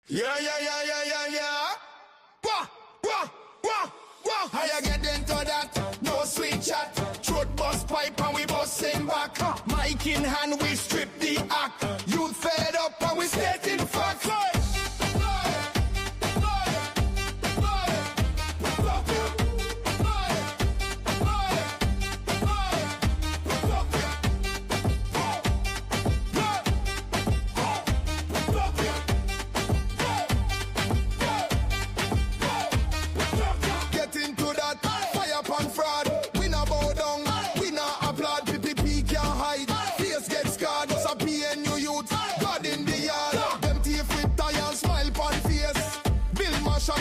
Yeah. How you get into that? No sweet chat. Truth bust pipe and we busting back. Mic in hand, we strip the act. Youth fed up and we stating facts.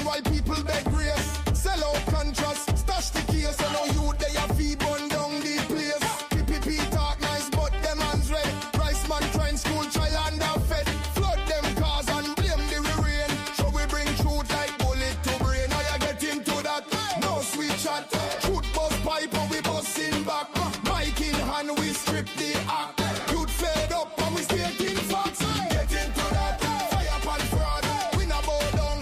While people beg grace, sell out contrast, stash the case, and now you they have fee burn down the place. PPP talk nice, but them hands red. Rice man trying school, child under fed. Flood them cars and blame the rain. So we bring truth like bullet to brain. How you get into that? No sweet chat. Truth bust pipe and we busting back. Mic in hand, we strip the act. Youth fed up and we stating facts. Get into that. Fire pan fraud. We not bow down.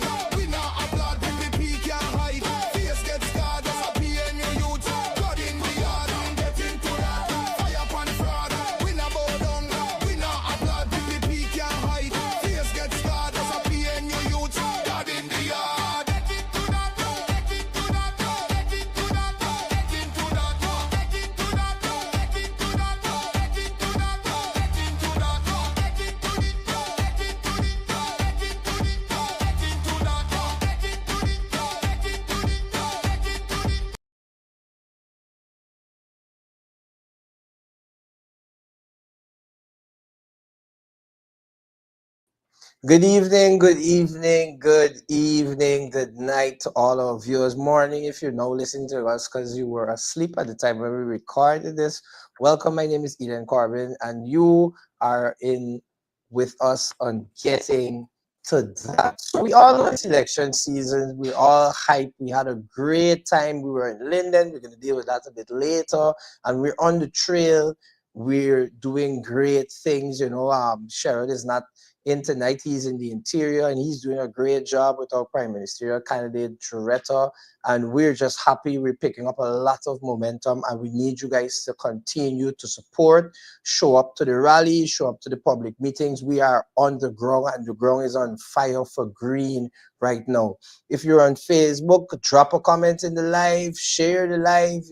Good evening, good evening, good evening, good night to all our viewers. Morning if you're now listening to us because you were asleep at the time when we recorded this. Welcome, my name is Eden Corbin and you are in with us on Getting to That. So we all know it's election season, we all hype, we had a great time. We were in Linden, we're going to deal with that a bit later, and we're on the trail. We're doing great things, Sherrod is not in tonight. He's in the interior and he's doing a great job with our prime ministerial candidate Doretta, and we're just happy. We're picking up a lot of momentum and we need you guys to continue to support, show up to the rally, show up to the public meetings. We are on the ground and the ground is on fire for green right now. If you're on Facebook, drop a comment in the live, share the live,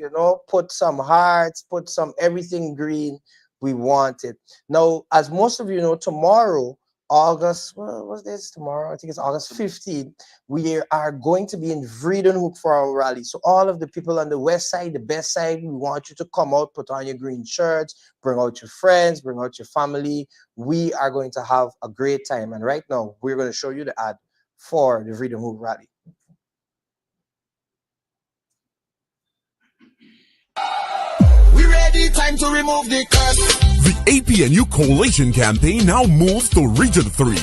put some hearts, put some everything green. We want it. Now, as most of you know, tomorrow, August, what's this tomorrow? I think it's August 15th. We are going to be in Vredenhoek for our rally. So all of the people on the west side, the best side, we want you to come out, put on your green shirts, bring out your friends, bring out your family. We are going to have a great time. And right now, we're going to show you the ad for the Vredenhoek rally. We ready, time to remove the curse. The APNU Coalition campaign now moves to Region 3.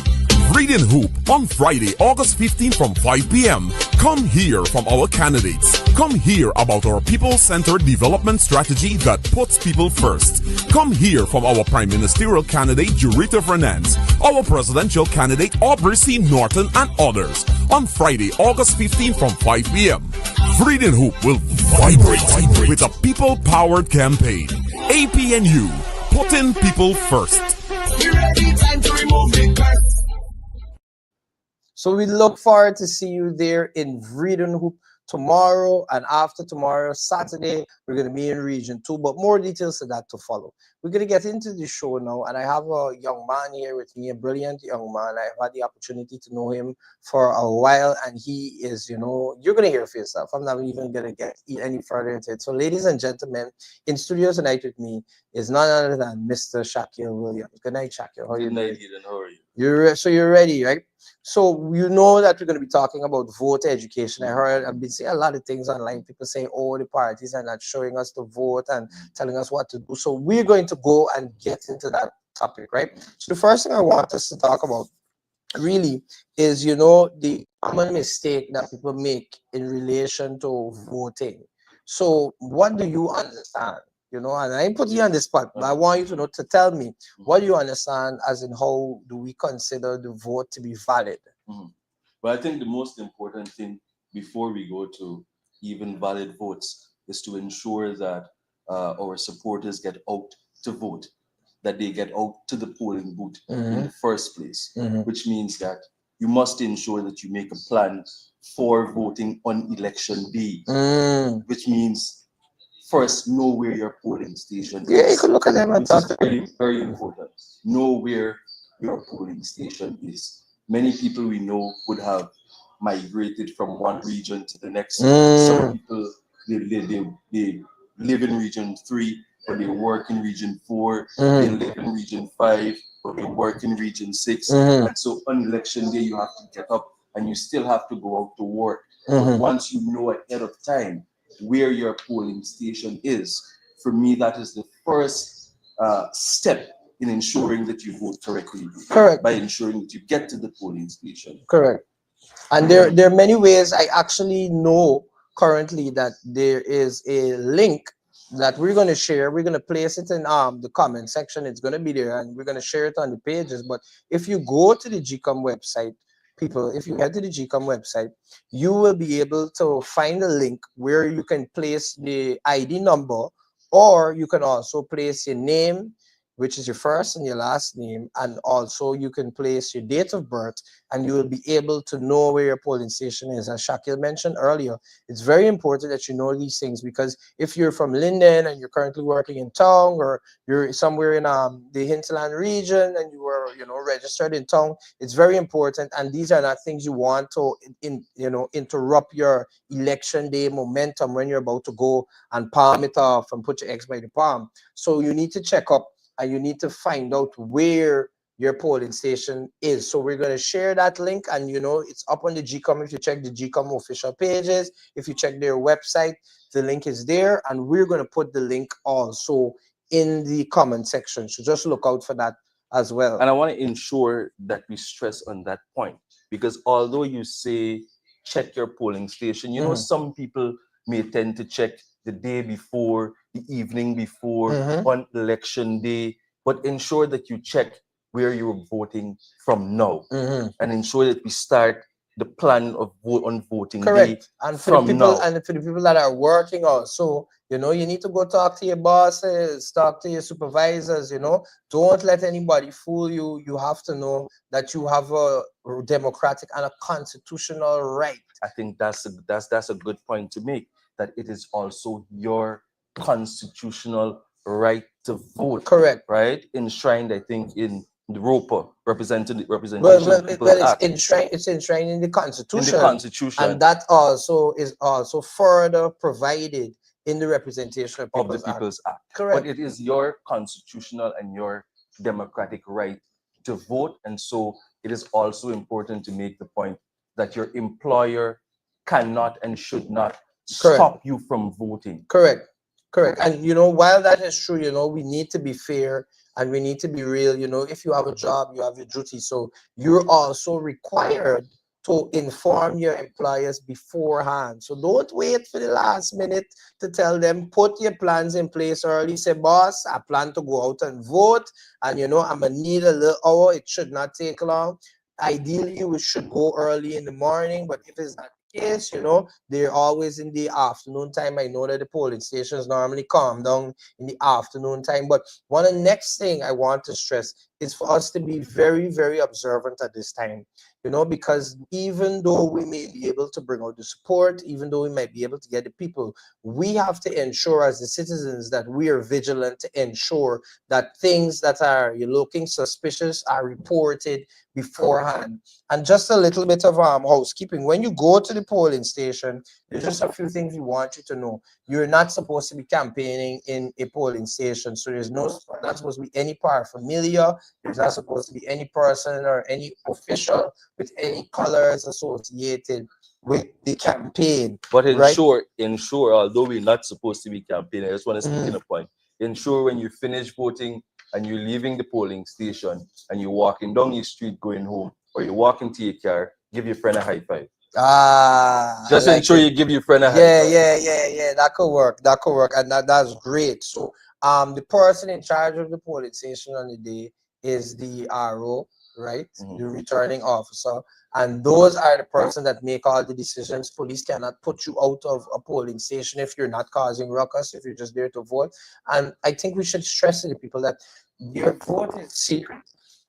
Vredenhoek on Friday, August 15 from 5 p.m. Come hear from our candidates. Come hear about our people-centered development strategy that puts people first. Come hear from our Prime Ministerial candidate Doretta Fernandes, our presidential candidate Aubrey C. Norton, and others on Friday, August 15 from 5 p.m. Vredenhoek will vibrate with a people-powered campaign. APNU, putting people first. We ready, time to remove the curse. So we look forward to see you there in Vredenhoek tomorrow, and after tomorrow, Saturday, we're going to be in Region 2, but more details to that to follow. We're going to get into the show now, and I have a young man here with me, a brilliant young man. I've had the opportunity to know him for a while, and he is, you're going to hear for yourself. I'm not even going to get any further into it. So ladies and gentlemen, in studio tonight with me is none other than Mr. Shaquille Williams. Good night, Shaquille. How are you doing? How are you? You're ready, right? So you know that we're going to be talking about voter education. I've been seeing a lot of things online. People saying, oh, the parties are not showing us the vote and telling us what to do. So we're going to go and get into that topic, right? So the first thing I want us to talk about really is, the common mistake that people make in relation to voting. So what do you understand? And I ain't put you on the spot, but I want you to tell me, what do you understand as in how do we consider the vote to be valid? But I think the most important thing before we go to even valid votes is to ensure that our supporters get out to vote, that they get out to the polling booth in the first place, which means that you must ensure that you make a plan for voting on election day, which means first know where your polling station is. Yeah, you can look at them and Which is talk. very, very important. Know where your polling station is. Many people we know would have migrated from one region to the next. Some people they live in region 3, but they work in region 4. They live in region 5, but they work in region 6. And so on election day, you have to get up and you still have to go out to work. But once you know ahead of time where your polling station is, for me, that is the first step in ensuring that you vote correctly. Correct. By ensuring that you get to the polling station. Correct. And there are many ways. I actually know currently that there is a link that we're going to share. We're going to place it in the comment section. It's going to be there, and we're going to share it on the pages. But if you go to the GCOM website, people, if you head to the GCOM website, you will be able to find a link where you can place the ID number, or you can also place your name, which is your first and your last name, and also you can place your date of birth, and you will be able to know where your polling station is. As Shakil mentioned earlier, it's very important that you know these things, because if you're from Linden and you're currently working in town, or you're somewhere in the hinterland region and you were registered in town, it's very important. And these are not things you want to interrupt your election day momentum when you're about to go and palm it off and put your eggs by the palm. So you need to check up and you need to find out where your polling station is. So we're going to share that link, and it's up on the GCOM. If you check the GCOM official pages, if you check their website, the link is there, and we're going to put the link also in the comment section. So just look out for that as well. And I want to ensure that we stress on that point, because although you say check your polling station, some people may tend to check the day before, the evening before, on election day, but ensure that you check where you're voting from now, and ensure that we start the plan of voting Correct. day And for the people now. and for the people that are working also, you need to go talk to your bosses, talk to your supervisors. Don't let anybody fool you. You have to know that you have a democratic and a constitutional right. I think that's a good point to make, that it is also your constitutional right to vote. Correct. Right? Enshrined, I think, in the ROPA, Representation it's enshrined in the Constitution. In the Constitution. And that also is also further provided in the Representation of the People's Act. Correct. But it is your constitutional and your democratic right to vote. And so it is also important to make the point that your employer cannot and should not stop you from voting. Correct. And while that is true, we need to be fair and we need to be real. If you have a job, you have your duty. So you're also required to inform your employers beforehand. So don't wait for the last minute to tell them. Put your plans in place early. Say, boss, I plan to go out and vote, and I'm gonna need a little hour. It should not take long. Ideally, we should go early in the morning, but if it's not the case, they're always in the afternoon time. I know that the polling stations normally calm down in the afternoon time. But the next thing I want to stress is for us to be very, very observant at this time. Because even though we may be able to bring out the support, even though we might be able to get the people, we have to ensure as the citizens that we are vigilant to ensure that things that are looking suspicious are reported beforehand. And just a little bit of housekeeping. When you go to the polling station, there's just a few things we want you to know. You're not supposed to be campaigning in a polling station. So there's not supposed to be any paraphernalia. There's not supposed to be any person or any official with any colors associated with the campaign. But ensure, although we're not supposed to be campaigning, I just want to speak in a point. Ensure when you finish voting and you're leaving the polling station and you're walking down your street going home, or you're walking to your car, give your friend a high five. Just ensure you give your friend a high five. Yeah. That could work. And that's great. So the person in charge of the polling station on the day is the RO. right? Mhm. The returning officer. And those are the person that make all the decisions. Police cannot put you out of a polling station if you're not causing ruckus, if you're just there to vote. And I think we should stress to the people that your vote is secret.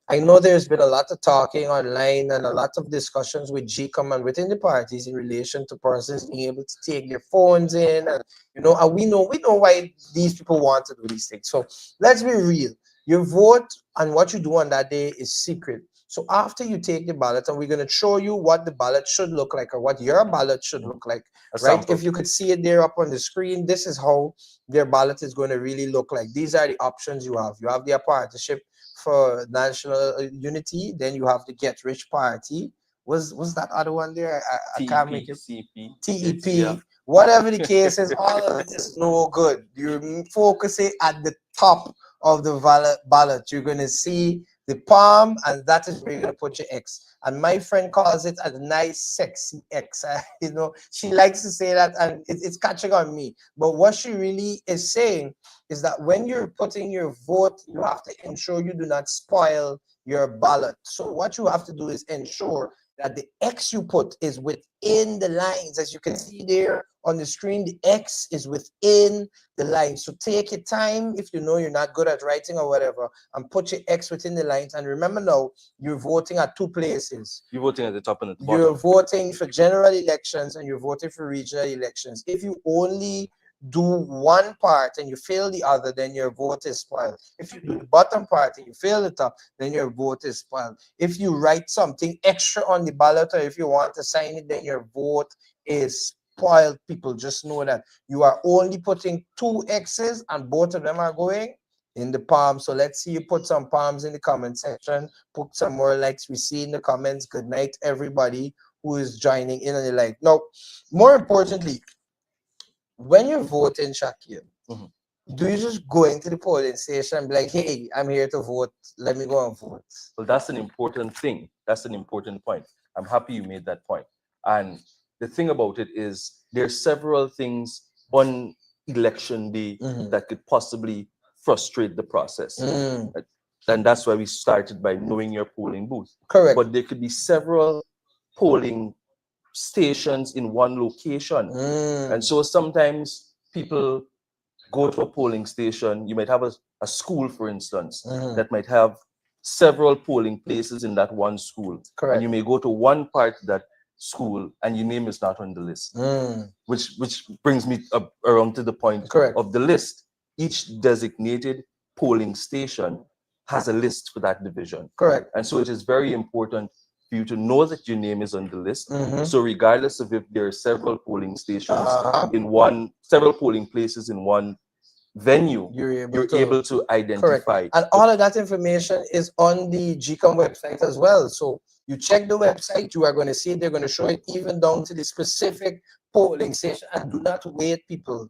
I know there's been a lot of talking online and a lot of discussions with GCOM and within the parties in relation to persons being able to take their phones in, and and we know why these people want to do these things. So let's be real. Your vote and what you do on that day is secret. So after you take the ballot, and we're going to show you what the ballot should look like, or what your ballot should look like, A right? sample. If you could see it there up on the screen, this is how their ballot is going to really look like. These are the options you have. You have their partnership for national unity. Then you have the Get Rich Party. Was that other one there? I can't make TEP, it. CP. TEP, Yeah. whatever the case is, all of it is no good. You're focusing at the top of the ballot. You're going to see the palm, and that is where you're going to put your X. And my friend calls it a nice, sexy X. She likes to say that, and it's catching on me. But what she really is saying is that when you're putting your vote, you have to ensure you do not spoil your ballot. So what you have to do is ensure that the X you put is within the lines. As you can see there on the screen, the X is within the lines. So take your time if you know you're not good at writing or whatever, and put your X within the lines. And remember now, you're voting at two places. You're voting at the top and at the bottom. You're voting for general elections and you're voting for regional elections. If you only do one part and you fail the other, then your vote is spoiled. If you do the bottom part and you fail the top, then your vote is spoiled. If you write something extra on the ballot, or if you want to sign it, then your vote is spoiled. People, just know that you are only putting two X's and both of them are going in the palm. So let's see you put some palms in the comment section. Put some more likes. We see in the comments. Good night, everybody who is joining in on the like. Now, more importantly, when you're voting, Shakir, Mhm. do you just go into the polling station and be like, hey, I'm here to vote, let me go and vote? Well, that's an important thing. That's an important point. I'm happy you made that point. And the thing about it is there are several things on election day Mhm. that could possibly frustrate the process. Mm, And that's why we started by knowing your polling booth. correct. But there could be several polling stations in one location. And Mm, so sometimes people go to a polling station. You might have a school, for instance, mhm, that might have several polling places in that one school. And correct. you may go to one part of that school and your name is not on the list, Mm, which brings me around to the point correct. of the list. Each designated polling station has a list for that division. Correct. And so it is very important for you to know that your name is on the list. Mhm. So regardless of if there are several polling stations Uh-huh. several polling places in one venue, You're able you're to. able to Correct. identify. And all of that information is on the GCOM website as well. So you check the website, you are going to see they're going to show it even down to the specific polling station. And do not wait, people.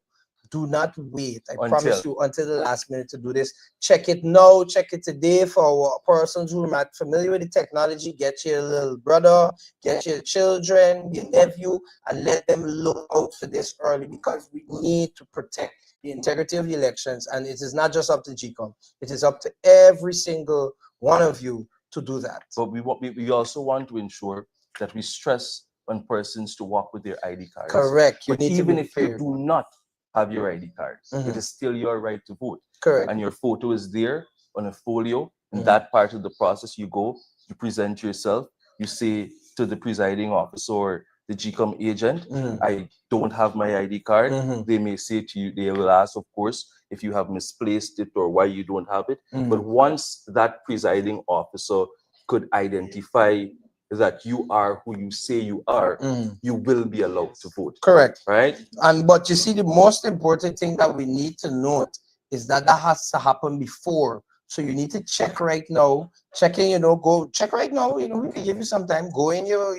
Do not wait. I promise you until the last minute to do this. Check it now. Check it today. For persons who are not familiar with the technology, get your little brother, get your children, your nephew, and let them look out for this early, because we need to protect the integrity of the elections. And it is not just up to GCOM. It is up to every single one of you to do that. But we also want to ensure that we stress on persons to walk with their ID cards. Correct. You But need to even be if you prepared. do not have your ID card, Mhm. it is still your right to vote. Correct. And your photo is there on a folio. In Mhm. that part of the process, you go, you present yourself, you say to the presiding officer or the GCOM agent, Mhm. I don't have my ID card. Mhm. They may say to you, they will ask, of course, if you have misplaced it or why you don't have it. Mhm. But once that presiding officer could identify that you are who you say you are, Mhm. you will be allowed to vote. Correct. Right? And but you see, the most important thing that we need to note is that that has to happen before. So you need to check right now. Checking, go check right now. We can give you some time. Go in your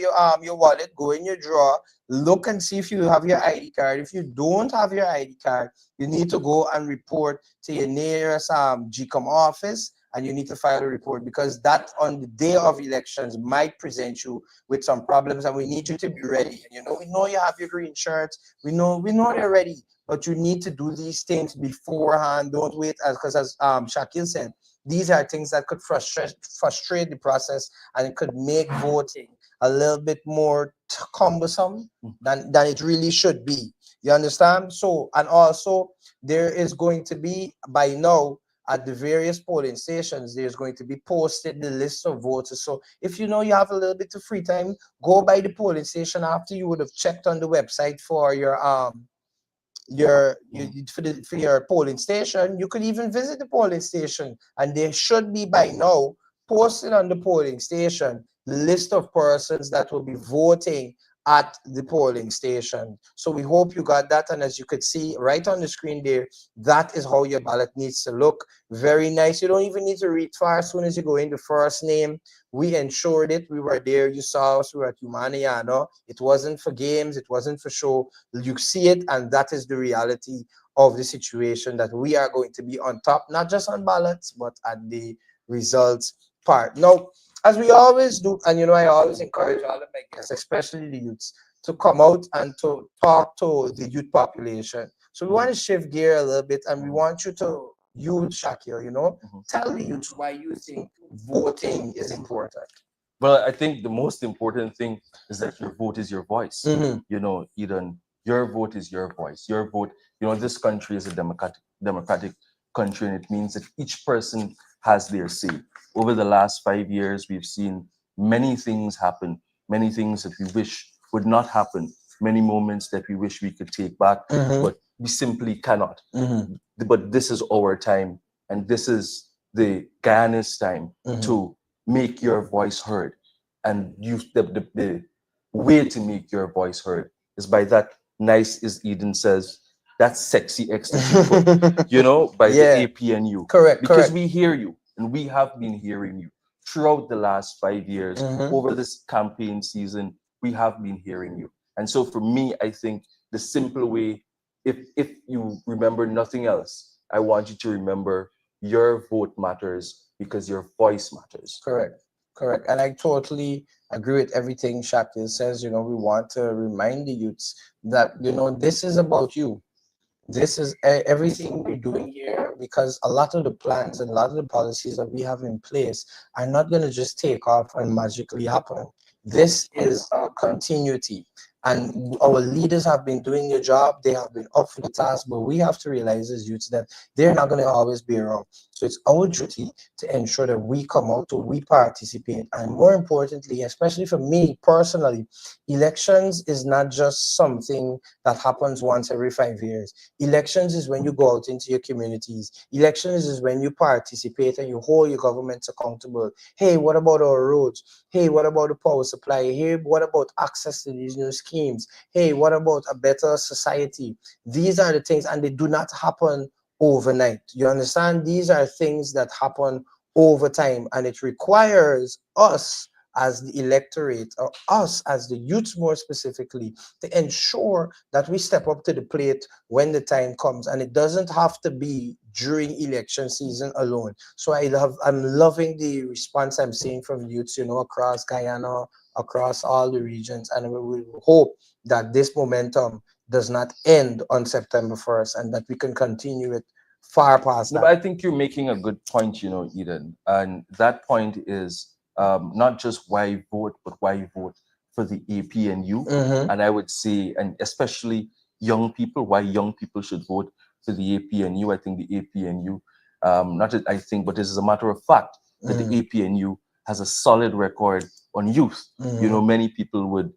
wallet, go in your drawer, look and see if you have your ID card. If you don't have your ID card, you need to go and report to your nearest GCOM office, and you need to file a report, because that on the day of elections might present you with some problems, and we need you to be ready. We know you have your green shirts. We know they're ready, but you need to do these things beforehand. Don't wait, because as Shakil said, these are things that could frustrate the process, and it could make voting a little bit more cumbersome than it really should be. You understand? So, and also there is going to be, by now, at the various polling stations, there's going to be posted the list of voters. So if you know you have a little bit of free time, go by the polling station after you would have checked on the website for for your polling station. You could even visit the polling station, and there should be by now posted on the polling station the list of persons that will be voting at the polling station. So we hope you got that, and as you could see right on the screen there, that is how your ballot needs to look. Very nice. You don't even need to read far. As soon as you go in the first name, we ensured it. We were there. You saw us. We were at Humaniano. It wasn't for games. It wasn't for show. You see it, and that is the reality of the situation, that we are going to be on top, not just on ballots, but at the results part. Now, as we always do, and I always encourage all of my guests, especially the youths, to come out and to talk to the youth population. So we want to shift gear a little bit, and we want you, Shakir, tell the youths why you think voting is important. Well, I think the most important thing is that your vote is your voice. Eden, your vote is your voice. Your vote, this country is a democratic country, and it means that each person has their say. Over the last 5 years, we've seen many things happen, many things that we wish would not happen, many moments that we wish we could take back, but we simply cannot. But this is our time, and this is the Guyana's time to make your voice heard. And the way to make your voice heard is by that nice, as Eden says, that sexy ecstasy, by the APNU. Correct. Because we hear you, and we have been hearing you throughout the last 5 years. Over this campaign season, we have been hearing you. And so for me, I think the simple way, if you remember nothing else, I want you to remember your vote matters because your voice matters. Correct. And I totally agree with everything Shakil says. We want to remind the youths that, this is about you. This is everything we're doing here, because a lot of the plans and a lot of the policies that we have in place are not going to just take off and magically happen. This is a continuity. And our leaders have been doing their job. They have been up for the task, but we have to realize as youths that they're not going to always be around. So it's our duty to ensure that we come out, we participate. And more importantly, especially for me personally, elections is not just something that happens once every 5 years. Elections is when you go out into your communities. Elections is when you participate and you hold your governments accountable. Hey, what about our roads? Hey, what about the power supply? Hey, what about access to these new schemes? Hey, what about a better society? These are the things, and they do not happen overnight. You understand? These are things that happen over time, and it requires us as the electorate, or us as the youth more specifically, to ensure that we step up to the plate when the time comes. And it doesn't have to be during election season alone. So I'm loving the response I'm seeing from youths, across Guyana, across all the regions, and we hope that this momentum does not end on September 1st, and that we can continue it far past that. But I think you're making a good point, Eden, and that point is not just why vote, but why vote for the APNU. And I would say, and especially young people, why young people should vote for the APNU. I think the APNU, not that I think, but this is a matter of fact, that the APNU has a solid record on youth. Many people would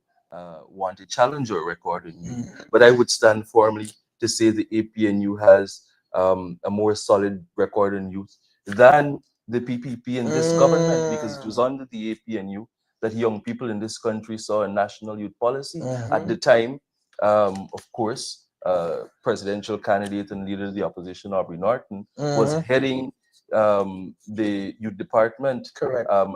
want to challenge your record on youth, but I would stand firmly to say the APNU has a more solid record on youth than the PPP in this government, because it was under the APNU that young people in this country saw a national youth policy. At the time, of course, presidential candidate and leader of the opposition, Aubrey Norton, was heading the youth department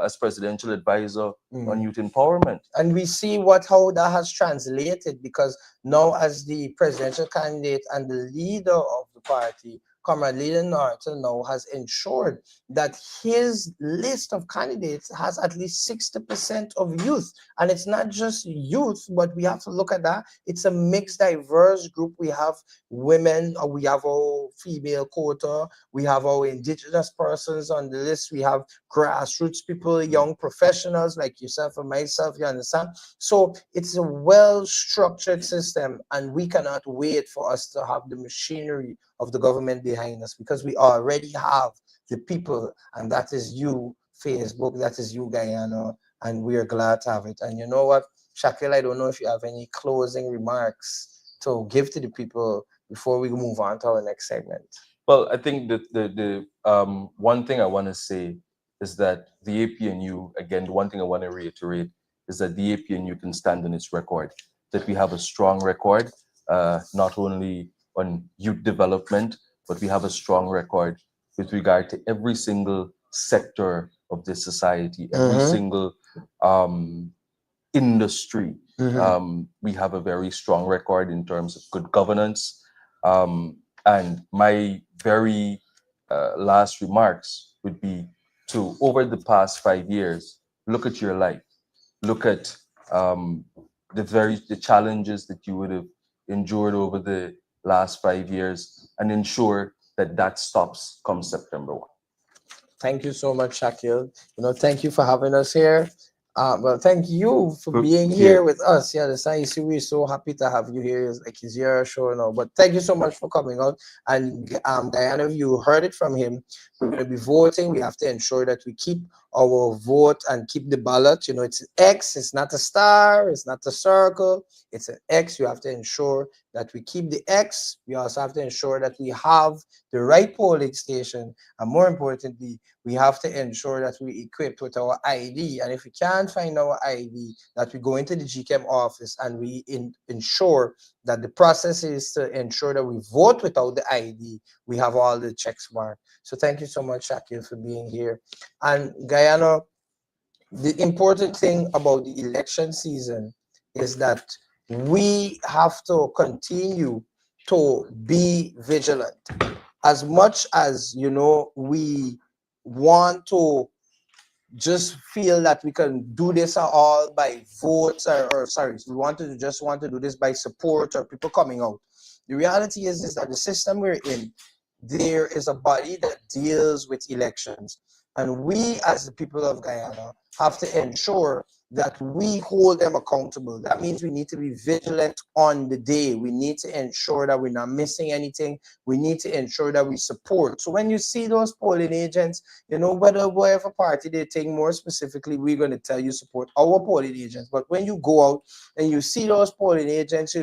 as presidential advisor on youth empowerment. And we see how that has translated, because now as the presidential candidate and the leader of the party Comrade Leland Norton now has ensured that his list of candidates has at least 60% of youth. And it's not just youth, but we have to look at that. It's a mixed, diverse group. We have women, we have our female quota, we have our indigenous persons on the list, we have grassroots people, young professionals like yourself and myself, you understand? So it's a well-structured system, and we cannot wait for us to have the machinery of the government behind us, because we already have the people, and that is you, Facebook, that is you, Guyana, and we are glad to have it. And you know what, Shakil, I don't know if you have any closing remarks to give to the people before we move on to our next segment. Well, I think that the one thing I want to say is that the APNU, again, the one thing I want to reiterate is that the APNU can stand on its record, that we have a strong record, not only on youth development, but we have a strong record with regard to every single sector of this society, every single industry. We have a very strong record in terms of good governance. And my very last remarks would be to, over the past 5 years, look at your life, look at the challenges that you would have endured over the last 5 years, and ensure that that stops come September 1. Thank you so much, Shakil. Thank you for having us here. Well, thank you for being here with us. Yeah, you see, we're so happy to have you here. It's your show now. But thank you so much for coming out. And Diana, you heard it from him. We're going to be voting. We have to ensure that we keep our vote and keep the ballot. It's an X. It's not a star. It's not a circle. It's an X. You have to ensure that we keep the X. We also have to ensure that we have the right polling station. And more importantly, we have to ensure that we equip with our ID. And if we can't find our ID, that we go into the GChem office and we ensure that the process is to ensure that we vote without the ID. We have all the checks marked. So thank you so much, Shakil, for being here. And Guyana, the important thing about the election season is that we have to continue to be vigilant. As much as, we want to just feel that we can do this all by votes, we just want to do this by support or people coming out. The reality is that the system we're in, there is a body that deals with elections. And we, as the people of Guyana, have to ensure that we hold them accountable. That means we need to be vigilant on the day. We need to ensure that we're not missing anything. We need to ensure that we support. So when you see those polling agents, whatever party they take, more specifically, we're going to tell you support our polling agents. But when you go out and you see those polling agents,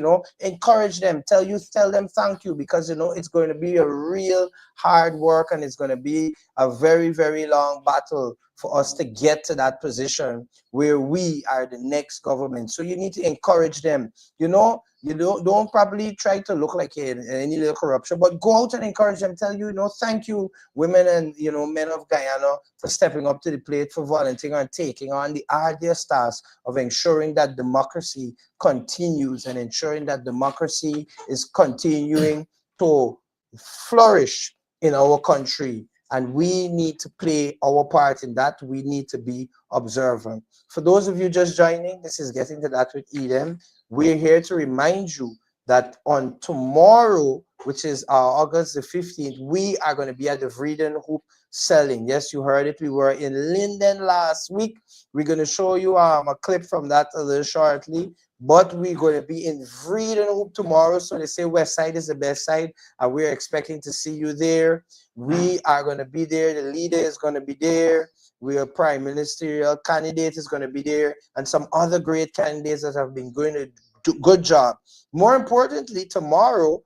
encourage them, tell them thank you, because, it's going to be a real hard work, and it's going to be a very, very long battle for us to get to that position where we are the next government. So you need to encourage them. You don't probably try to look like any little corruption, but go out and encourage them. Tell thank you, women and men of Guyana, for stepping up to the plate, for volunteering and taking on the arduous task of ensuring that democracy continues and ensuring that democracy is continuing to flourish in our country. And we need to play our part in that. We need to be observant. For those of you just joining, this is Getting to That with Eden. We're here to remind you that on tomorrow, which is August the 15th, we are going to be at the Eden Hoop selling. Yes, you heard it. We were in Linden last week. We're going to show you a clip from that a little shortly. But we're going to be in Eden Hoop tomorrow. So they say West Side is the best side, and we're expecting to see you there. We are going to be there. The leader is going to be there. Our prime ministerial candidate is going to be there, and some other great candidates that have been doing a good job. More importantly, tomorrow,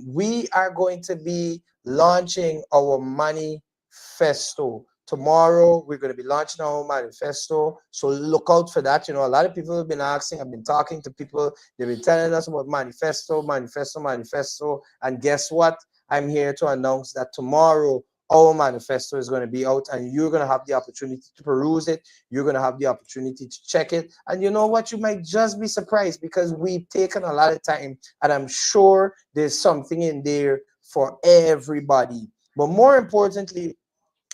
we are going to be launching our manifesto. Tomorrow, we're going to be launching our manifesto. So look out for that. A lot of people have been asking, I've been talking to people. They've been telling us about manifesto. And guess what? I'm here to announce that tomorrow, our manifesto is going to be out, and you're going to have the opportunity to peruse it. You're going to have the opportunity to check it. And you know what? You might just be surprised, because we've taken a lot of time, and I'm sure there's something in there for everybody. But more importantly,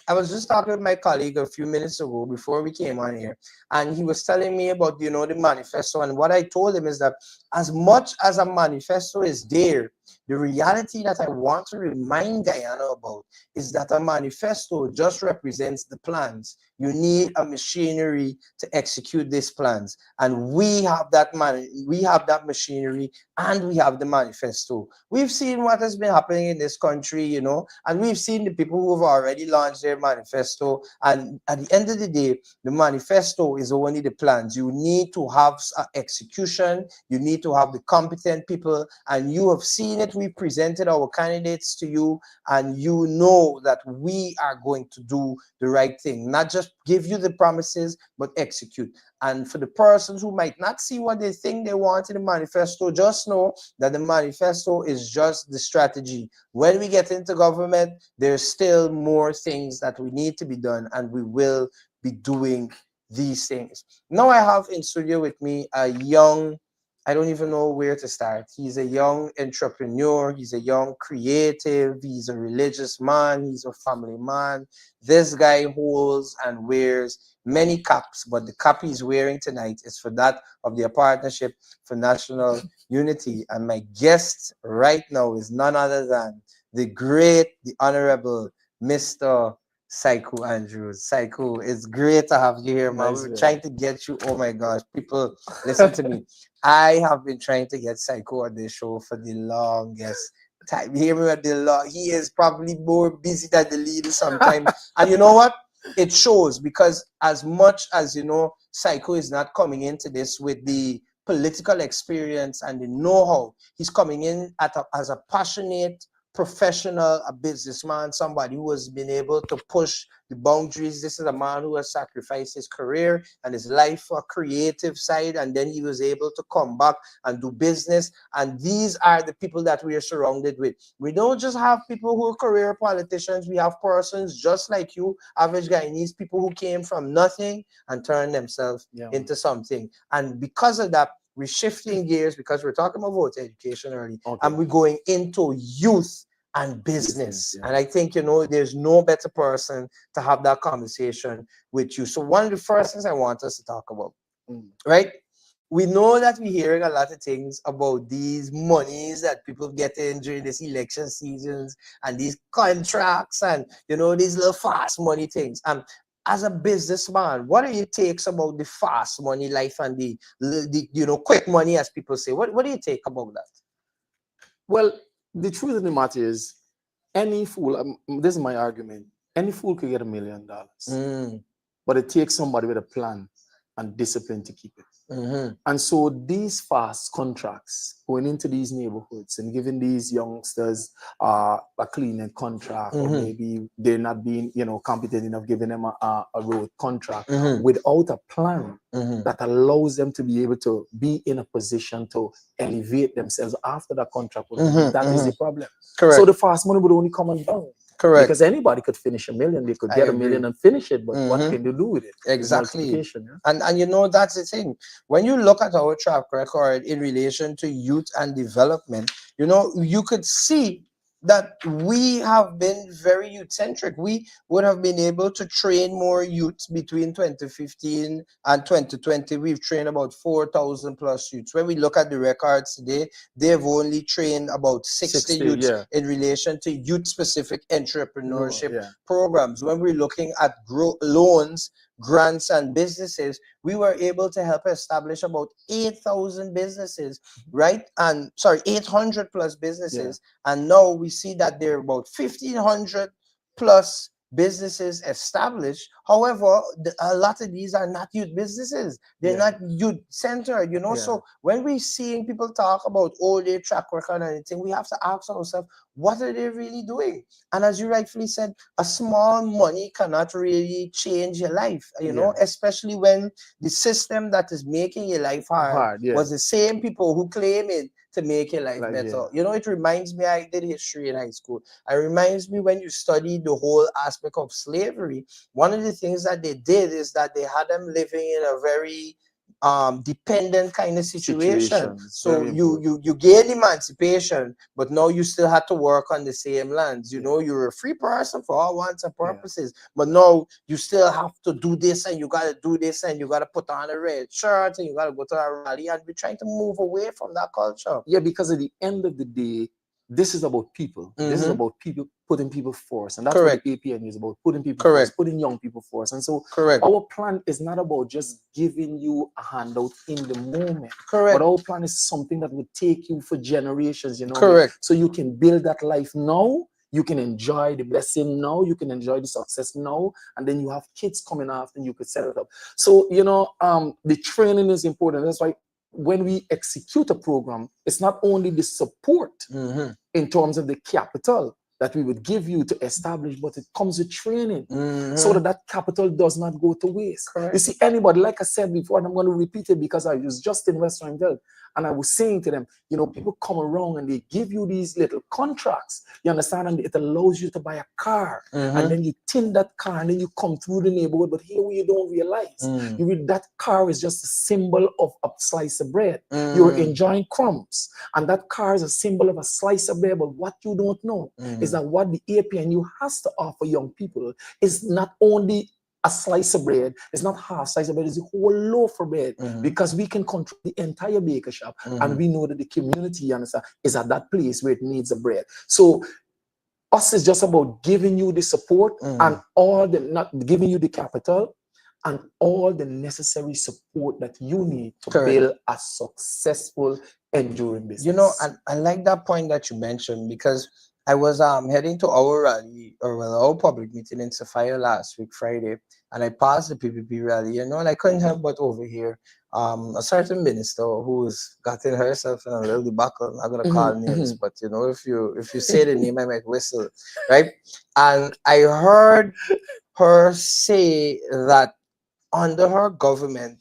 I was just talking with my colleague a few minutes ago before we came on here, and he was telling me about, the manifesto. And what I told him is that as much as a manifesto is there, the reality that I want to remind Diana about is that a manifesto just represents the plans. You need a machinery to execute these plans. And we have that machinery, and we have the manifesto. We've seen what has been happening in this country, and we've seen the people who have already launched their manifesto. And at the end of the day, the manifesto is only the plans. You need to have execution. You need to have the competent people, and you have seen it. We presented our candidates to you, and you know that we are going to do the right thing, not just give you the promises, but execute. And for the persons who might not see what they think they want in the manifesto, just know that the manifesto is just the strategy. When we get into government, there's still more things that we need to be done, and we will be doing these things. Now I have in studio with me a young, I don't even know where to start. He's a young entrepreneur. He's a young creative. He's a religious man. He's a family man. This guy holds and wears many caps, but the cap he's wearing tonight is for that of the Partnership for National Unity. And my guest right now is none other than the great, the honorable Mr. Saiku Andrews. Saiku, it's great to have you here, man. Nice, We're man. trying to get you. Oh my gosh, people, listen to me. I have been trying to get Saiku on this show for the longest time. You hear me at the long. He is probably more busy than the leader sometimes. And you know what? It shows, because as much as Psycho is not coming into this with the political experience and the know-how, he's coming in as a passionate professional, a businessman, somebody who has been able to push the boundaries. This is a man who has sacrificed his career and his life for a creative side, and then he was able to come back and do business. And these are the people that we are surrounded with. We don't just have people who are career politicians. We have persons just like you, average Guyanese, people who came from nothing and turned themselves into something. And because of that, we're shifting gears, because we're talking about voter education early, and we're going into youth and business. And I think, there's no better person to have that conversation with you. So one of the first things I want us to talk about, right? We know that we're hearing a lot of things about these monies that people get in during this election seasons, and these contracts, and, these little fast money things. As a businessman, what are your takes about the fast money life and the quick money, as people say? What do you take about that? Well, the truth of the matter is, any fool, this is my argument, any fool could get $1 million. But it takes somebody with a plan and discipline to keep it. And so these fast contracts going into these neighborhoods and giving these youngsters a cleaning contract, or maybe they're not being, competent enough, giving them a road contract without a plan that allows them to be able to be in a position to elevate themselves after that contract. That is the problem. Correct. So the fast money would only come and down. Correct. Because anybody could finish $1 million. They could get $1 million and finish it, but what can you do with it? Exactly. And that's the thing. When you look at our track record in relation to youth and development, you could see that we have been very youth-centric. We would have been able to train more youths between 2015 and 2020. We've trained about 4,000 plus youths. When we look at the records today, they've only trained about 60 youths in relation to youth-specific entrepreneurship programs. When we're looking at loans, grants, and businesses, we were able to help establish about 8,000 businesses, right? And 800 plus businesses. And now we see that there are about 1,500 plus businesses established. However, a lot of these are not youth businesses. They're not youth centered, So when we're seeing people talk about their track record and anything, we have to ask ourselves, what are they really doing? And as you rightfully said, a small money cannot really change your life, especially when the system that is making your life hard was the same people who claim it to make your life better. It reminds me, I did history in high school. It reminds me when you study the whole aspect of slavery, one of the things that they did is that they had them living in a very dependent kind of situation. So Very you gain emancipation, but now you still have to work on the same lands. You know, you're a free person for all wants and purposes, but now you still have to do this, and you gotta do this, and you gotta put on a red shirt, and you gotta go to a rally, and we're trying to move away from that culture. Yeah, because at the end of the day, this is about people. This is about people, putting people first. And that's what the APN is about, putting people first, putting young people first. And so our plan is not about just giving you a handout in the moment. But our plan is something that would take you for generations, you know. So you can build that life now. You can enjoy the blessing now. You can enjoy the success now. And then you have kids coming after, and you could set it up. So, you know, the training is important. That's why when we execute a program, it's not only the support in terms of the capital that we would give you to establish, but it comes with training so that capital does not go to waste. You see, anybody, like I said before, and I'm going to repeat it because I was just in Western Health, and I was saying to them, you know, people come around and they give you these little contracts, you understand, and it allows you to buy a car, and then you tint that car, and then you come through the neighborhood, but here you don't realize, that car is just a symbol of a slice of bread. You're enjoying crumbs, and that car is a symbol of a slice of bread, but what you don't know is that what the APNU has to offer young people is not only a slice of bread, it's not half slice of bread, it's a whole loaf of bread, because we can control the entire baker shop, and we know that the community, you understand, is at that place where it needs the bread. So us is just about giving you the support and all the, not giving you the capital and all the necessary support that you need to build a successful, enduring business. You know, and I like that point that you mentioned, because I was heading to our rally, or well, our public meeting in Sapphire last week, Friday, and I passed the PPP rally, you know, and I couldn't help but overhear a certain minister who's gotten herself in a little debacle. I'm not gonna call names, but you know, if you say the name, I might whistle, right? And I heard her say that under her government,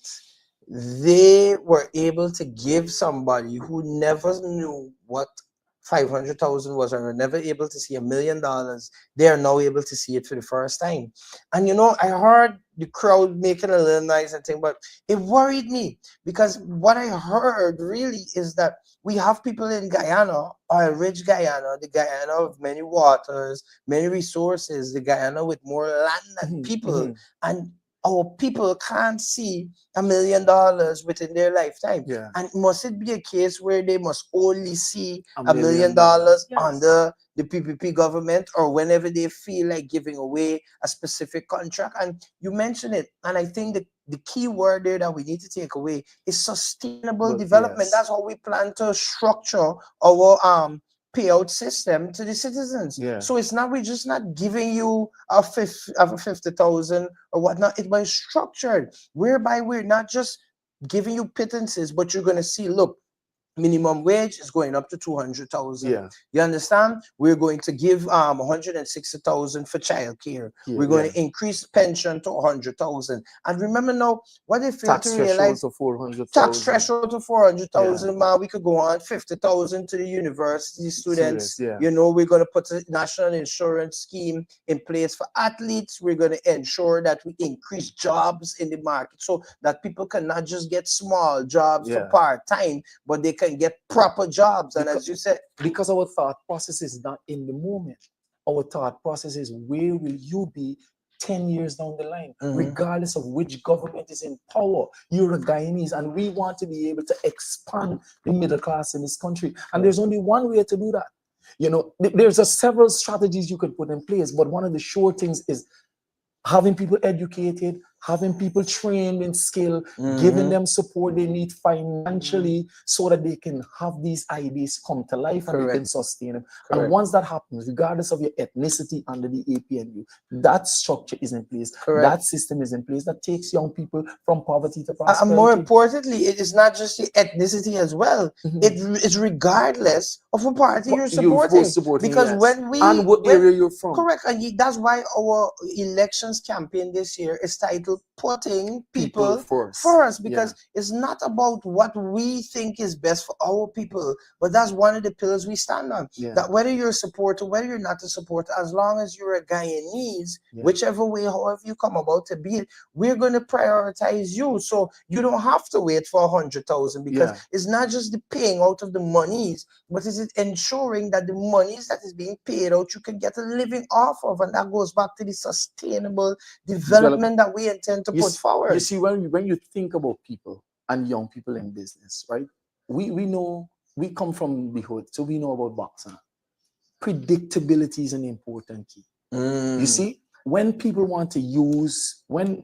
they were able to give somebody who never knew what 500,000 was, or were never able to see $1 million. They are now able to see it for the first time. And you know, I heard the crowd making a little noise and thing, but it worried me, because what I heard really is that we have people in Guyana, or rich Guyana, the Guyana of many waters, many resources, the Guyana with more land than people, and our people can't see $1 million within their lifetime. And must it be a case where they must only see $1 million under the PPP government, or whenever they feel like giving away a specific contract? And you mentioned it, and I think that the key word there that we need to take away is sustainable development. That's how we plan to structure our payout system to the citizens. So it's not, we're just not giving you a 50,000 or whatnot. It was structured whereby we're not just giving you pittances, but you're going to see, look, minimum wage is going up to 200,000. You understand? We're going to give 160,000 for childcare. We're going to increase pension to 100,000. And remember now, what they fail to realize, tax threshold to 400,000. Man, we could go on 50,000 to the university students. You know, we're going to put a national insurance scheme in place for athletes. We're going to ensure that we increase jobs in the market, so that people can not just get small jobs for part-time, but they can get proper jobs. And as you said, because our thought process is not in the moment, our thought process is, where will you be 10 years down the line, regardless of which government is in power? You're a Guyanese, and we want to be able to expand the middle class in this country, and there's only one way to do that. You know, there's several strategies you can put in place, but one of the sure things is having people educated, having people trained in skill, giving them support they need financially, so that they can have these ideas come to life and they can sustain them. And once that happens, regardless of your ethnicity under the APNU, that structure is in place, that system is in place, that takes young people from poverty to prosperity. And more importantly, it is not just the ethnicity as well. It is regardless of a party you're You're supporting. supporting, Because yes. when we And what area you're from. correct, and that's why our elections campaign this year is titled "Putting People First," because it's not about what we think is best for our people, but that's one of the pillars we stand on. That whether you're a supporter, whether you're not a supporter, as long as you're a Guyanese, whichever way, however you come about to be it, we're going to prioritize you. So you don't have to wait for 100,000, because it's not just the paying out of the monies, but is it ensuring that the monies that is being paid out, you can get a living off of, and that goes back to the sustainable development that we intend to put forward. You see, when you think about people and young people in business, right? We know, we come from the hood, so we know about boxing. Predictability is an important key. You see, when people want to use, when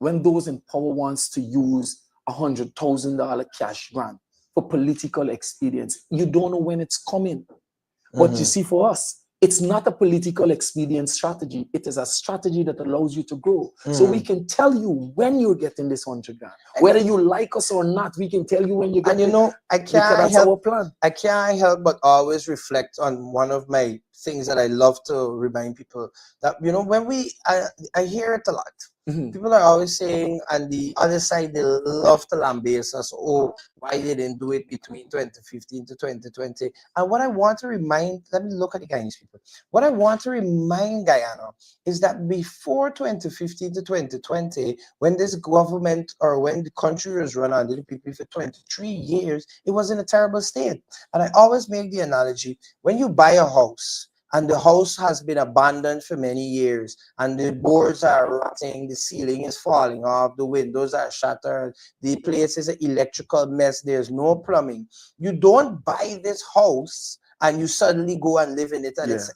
those in power wants to use $100,000 cash grant for political expedience, you don't know when it's coming. But you see, for us, it's not a political expedient strategy. It is a strategy that allows you to grow. So we can tell you when you're getting this 100 grand. Whether you like us or not, we can tell you when you get it. And you know, I can't our plan. I can't help but always reflect on one of my things that I love to remind people, that, you know, when I hear it a lot. People are always saying, on the other side, they love to lambaste us, oh, why they didn't do it between 2015 to 2020. And what I want to remind, let me look at the Guyanese people. What I want to remind Guyana is that before 2015 to 2020, when this government, or when the country was run under the people for 23 years, it was in a terrible state. And I always make the analogy, when you buy a house, and the house has been abandoned for many years, and the boards are rotting, the ceiling is falling off, the windows are shattered, the place is an electrical mess, there's no plumbing. You don't buy this house and you suddenly go and live in it, and it's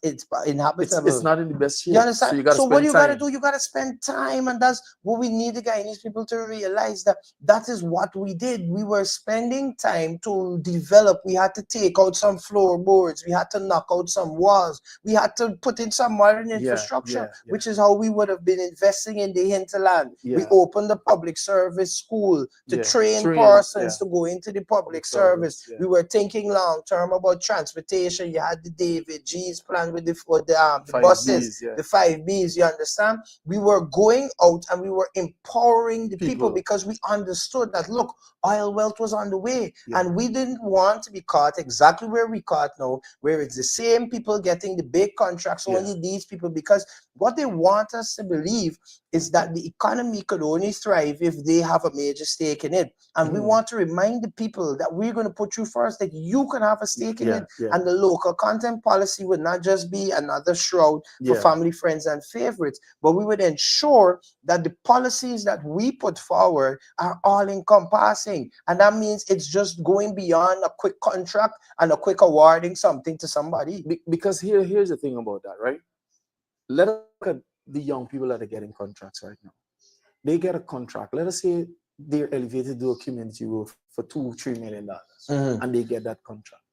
inhabitable. It's not in the best shape. You understand? So, what you got to do, you got to spend time, and that's what we need the Guyanese people to realize, that that is what we did. We were spending time to develop. We had to take out some floorboards. We had to knock out some walls. We had to put in some modern infrastructure, which is how we would have been investing in the hinterland. We opened the public service school to train persons to go into the public service. We were thinking long term about transportation. You had the David G's plan with the buses, the 5Bs, you understand? We were going out and we were empowering the people because we understood that, look, oil wealth was on the way, and we didn't want to be caught exactly where we caught now, where it's the same people getting the big contracts, only these people, because what they want us to believe is that the economy could only thrive if they have a major stake in it. And we want to remind the people that we're going to put you first, that you can have a stake in it. And the local content policy would not just be another shroud for family, friends, and favorites, but we would ensure that the policies that we put forward are all encompassing. And that means it's just going beyond a quick contract and a quick awarding something to somebody. Because here's the thing about that, right? Let us look at the young people that are getting contracts right now. They get a contract. Let us say they're elevated to a community role for $2-3 million, and they get that contract.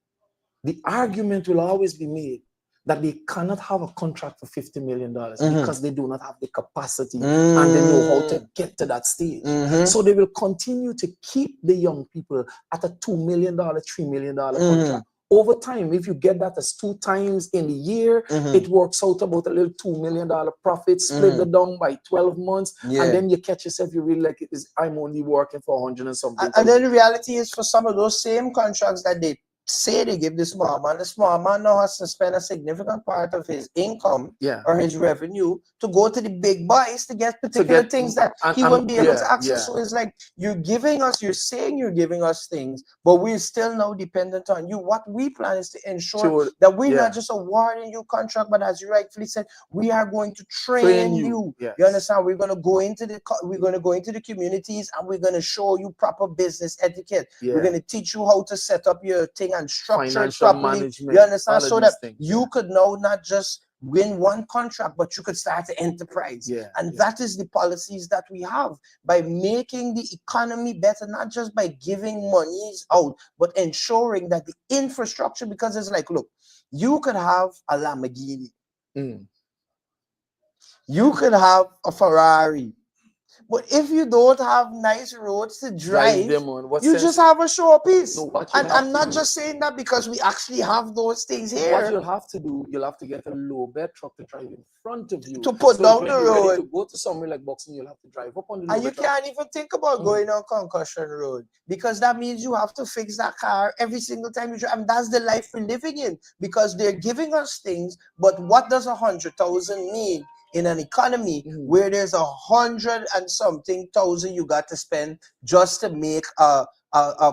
The argument will always be made that they cannot have a contract for $50 million because they do not have the capacity and they know how to get to that stage. So they will continue to keep the young people at a $2 million, $3 million contract. Over time, if you get that as 2 times in the year, it works out about a little $2 million profit, split it down by 12 months, and then you catch yourself, you really like, I'm only working for 100 and something. And then the reality is, for some of those same contracts that they say they give the small man now has to spend a significant part of his income or his revenue to go to the big boys to get particular things that he wouldn't be able to access. So it's like, you're saying you're giving us things, but we're still now dependent on you. What we plan is to ensure that we're not just awarding you contract, but as you rightfully said, we are going to train you. You understand? We're going to go into the communities, and we're going to show you proper business etiquette. We're going to teach you how to set up your thing and structure it properly. You understand? So that you could now not just win one contract, but you could start an enterprise. And that is the policies that we have, by making the economy better, not just by giving monies out, but ensuring that the infrastructure, because it's like, look, you could have a Lamborghini, you could have a Ferrari, But if you don't have nice roads to drive, them on. What you sense? just have a showpiece. No, what you And have I'm to not do- just saying that because we actually have those things What here you'll have to do, you'll have to get a low bed truck to drive in front of you. to put So down when the you're ready road. to go to somewhere like boxing, you'll have to drive up on the low And you bed truck. can't even think about going on Concussion Road because that means you have to fix that car every single time you drive. And that's the life we're living in because they're giving us things. But what does 100,000 mean in an economy where there's 100 and something thousand you got to spend just to make a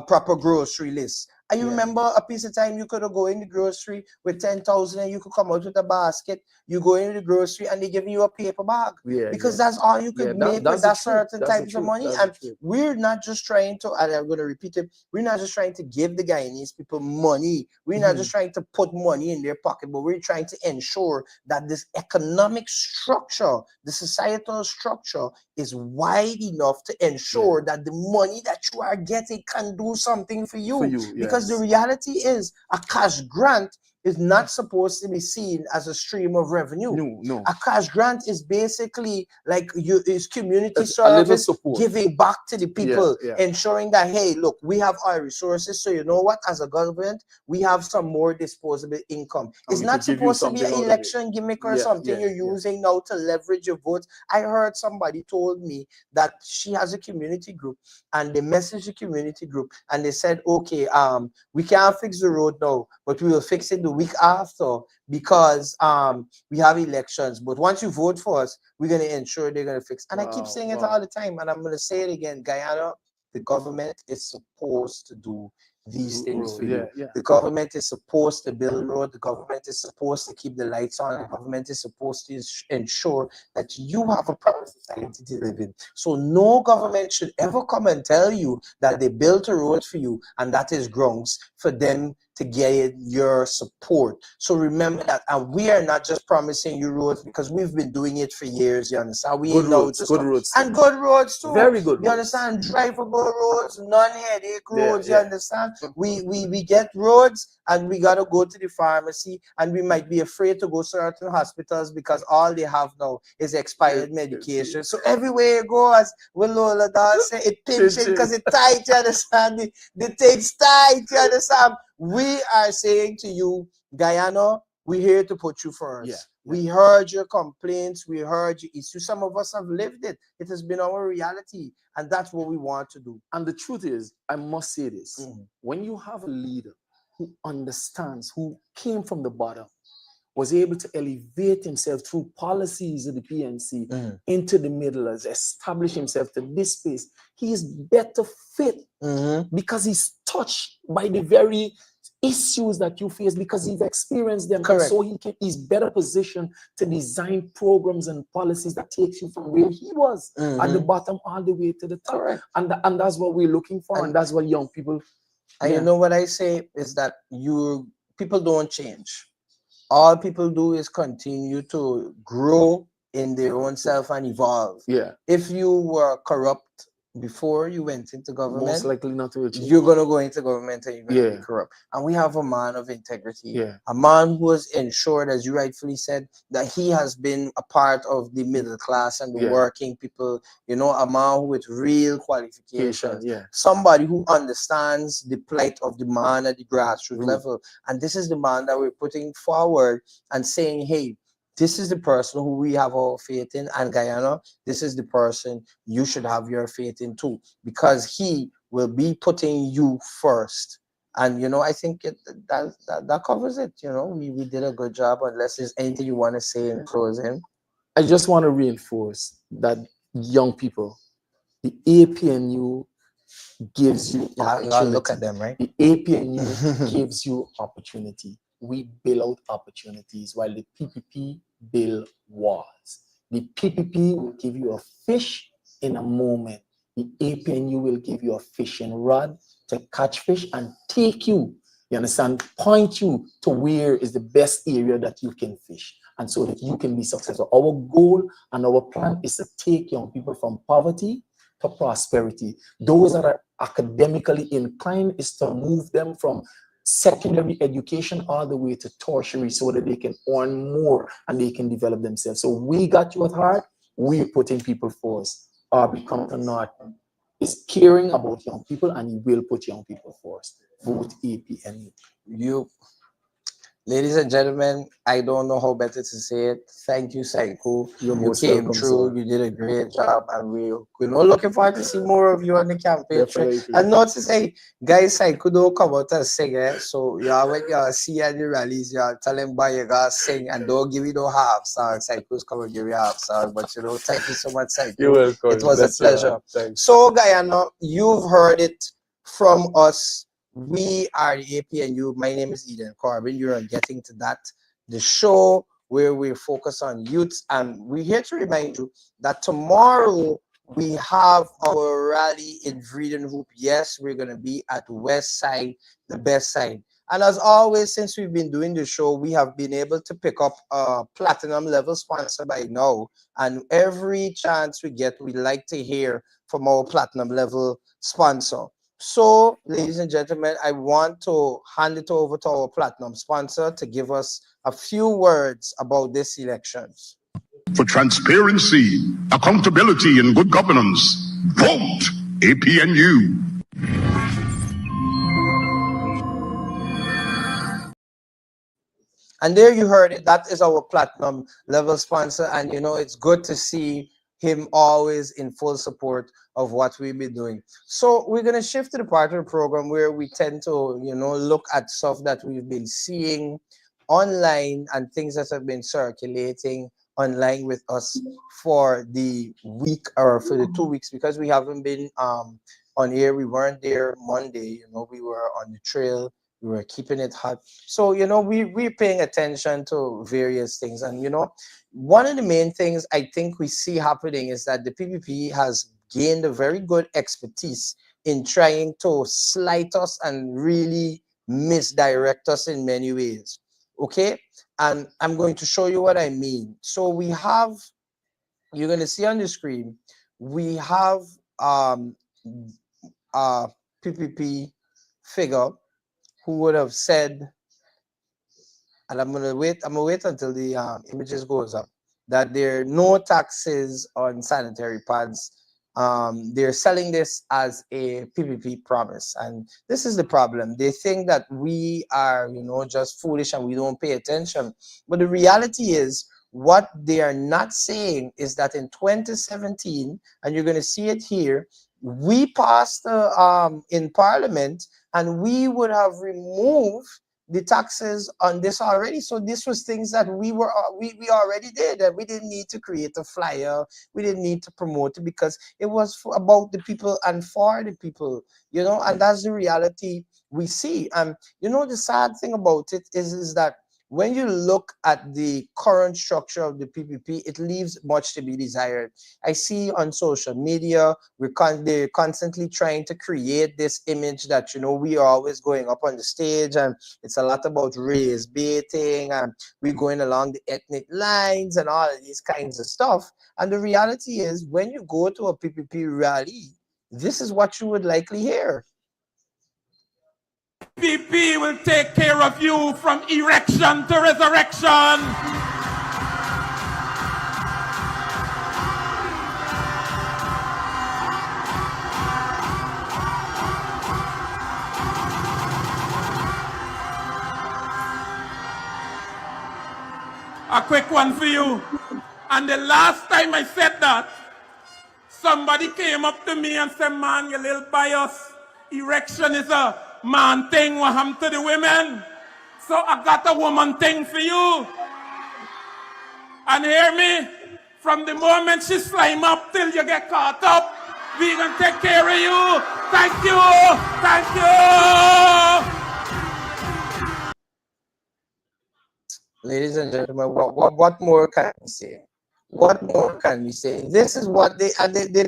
proper grocery list? And you remember a piece of time you could go in the grocery with 10,000 and you could come out with a basket. You go in the grocery and they give you a paper bag because that's all you could make with that certain types of money. And we're not just trying to, and I'm going to repeat it, we're not just trying to give the Guyanese people money. We're not just trying to put money in their pocket, but we're trying to ensure that this economic structure, the societal structure is wide enough to ensure that the money that you are getting can do something for you. Because the reality is a cash grant is not supposed to be seen as a stream of revenue. No. A cash grant is basically like is community service, giving back to the people, ensuring that, hey, look, we have our resources. So you know what? As a government, we have some more disposable income. It's not supposed to be an election gimmick or something you're using now to leverage your votes. I heard somebody told me that she has a community group and they messaged the community group and they said, okay, we can't fix the road now, but we will fix it the week after because we have elections. But once you vote for us, we're going to ensure they're going to fix. And I keep saying it all the time, and I'm going to say it again. Guyana, the government is supposed to do these things for you. The government is supposed to build road. The government is supposed to keep the lights on. The government is supposed to ensure that you have a proper society to live in. So no government should ever come and tell you that they built a road for you and that is grounds for them to get your support. So remember that, and we are not just promising you roads because we've been doing it for years. You understand? Good roads and good roads too. Very good. You understand? Drivable roads, non-headache roads. You understand? We get roads, and we gotta go to the pharmacy, and we might be afraid to go to certain hospitals because all they have now is expired medication. So everywhere you go, as Lola does say, it pinches because it's tight. You understand? The thing's tight. You understand? We are saying to you, Guyana, we're here to put you first. We heard your complaints. We heard your issues. Some of us have lived it. It has been our reality. And that's what we want to do. And the truth is, I must say this. When you have a leader who understands, who came from the bottom, was able to elevate himself through policies of the PNC into the middle, as establish himself to this space, he is better fit because he's touched by the very issues that you face because he's experienced them. So he's better positioned to design programs and policies that takes you from where he was at the bottom all the way to the top. And that's what we're looking for, and that's what young people. And you know what I say is that people don't change. All people do is continue to grow in their own self and evolve. If you were corrupt before you went into government, most likely not to achieve. You're going to go into government and you're going to be corrupt. And we have a man of integrity, a man who has ensured, as you rightfully said, that he has been a part of the middle class and the working people, you know, a man with real qualifications, somebody who understands the plight of the man at the grassroots level. And this is the man that we're putting forward and saying, hey, this is the person who we have our faith in, and Guyana, this is the person you should have your faith in too, because he will be putting you first. And, you know, I think that covers it. You know, we did a good job, unless there's anything you want to say in closing. I just want to reinforce that, young people, the APNU gives you opportunity. Look at them, right? The APNU gives you opportunity. We build out opportunities while the PPP build walls. The PPP will give you a fish in a moment. The APNU will give you a fishing rod to catch fish and take you, you understand, point you to where is the best area that you can fish, and so that you can be successful. Our goal and our plan is to take young people from poverty to prosperity. Those that are academically inclined is to move them from secondary education all the way to tertiary so that they can earn more and they can develop themselves. So we got you at heart. We're putting people first. or become to naught is caring about young people, and he will put young people first. Vote APNU. You, ladies and gentlemen, I don't know how better to say it. Thank you, Psycho. You're You most came welcome, through. sir. You did a great job, and we're not looking forward to see more of you on the campaign trail. Definitely. And not to say, guys, Psycho don't come out and sing, eh? So y'all, when y'all see at the rallies, y'all tell him boy you gotta sing and don't give you no half song. Psycho's come and give you half song, but you know, thank you so much, Psycho. You're welcome. It was Bless a pleasure. Thanks. So, Guyana, you've heard it from us. We are the APNU. My name is Eden Corbin. You're Getting to That, the show where we focus on youths. And we're here to remind you that tomorrow we have our rally in Vreden Hoop. Yes, we're going to be at West Side, the best side. And as always, since we've been doing the show, we have been able to pick up a platinum level sponsor by now. And every chance we get, we like to hear from our platinum level sponsor. So, ladies and gentlemen, I want to hand it over to our platinum sponsor to give us a few words about this elections. For transparency, accountability, and good governance, vote APNU. And there you heard it. That is our platinum level sponsor. And, you know, it's good to see him always in full support of what we've been doing. So we're going to shift to the part of the program where we tend to, you know, look at stuff that we've been seeing online and things that have been circulating online with us for the week or for the 2 weeks, because we haven't been on air. We weren't there Monday. You know, we were on the trail. We were keeping it hot. So, you know, we're paying attention to various things. And, you know, one of the main things I think we see happening is that the PPP has gained a very good expertise in trying to slight us and really misdirect us in many ways. Okay? And I'm going to show you what I mean. So we have, you're going to see on the screen, we have a PPP figure who would have said, and I'm gonna wait until the images goes up, that there are no taxes on sanitary pads. They're selling this as a PPP promise, and this is the problem. They think that we are, you know, just foolish and we don't pay attention. But the reality is, what they are not saying is that in 2017, and you're going to see it here, we passed in Parliament, and we would have removed the taxes on this already. So this was things that we already did, and we didn't need to create a flyer. We didn't need to promote it because it was about the people and for the people, you know, and that's the reality we see. And you know, the sad thing about it is that when you look at the current structure of the PPP, it leaves much to be desired. I see on social media, they're constantly trying to create this image that, you know, we are always going up on the stage and it's a lot about race baiting and we're going along the ethnic lines and all of these kinds of stuff. And the reality is, when you go to a PPP rally, this is what you would likely hear. PPP will take care of you from erection to resurrection. A quick one for you. And the last time I said that, somebody came up to me and said, man, you little bias. Erection is a man thing, what happened to the women. So I got a woman thing for you. And hear me, from the moment she slime up till you get caught up, we gonna take care of you. Thank you, thank you. Ladies and gentlemen, what more can we say? What more can we say? This is what they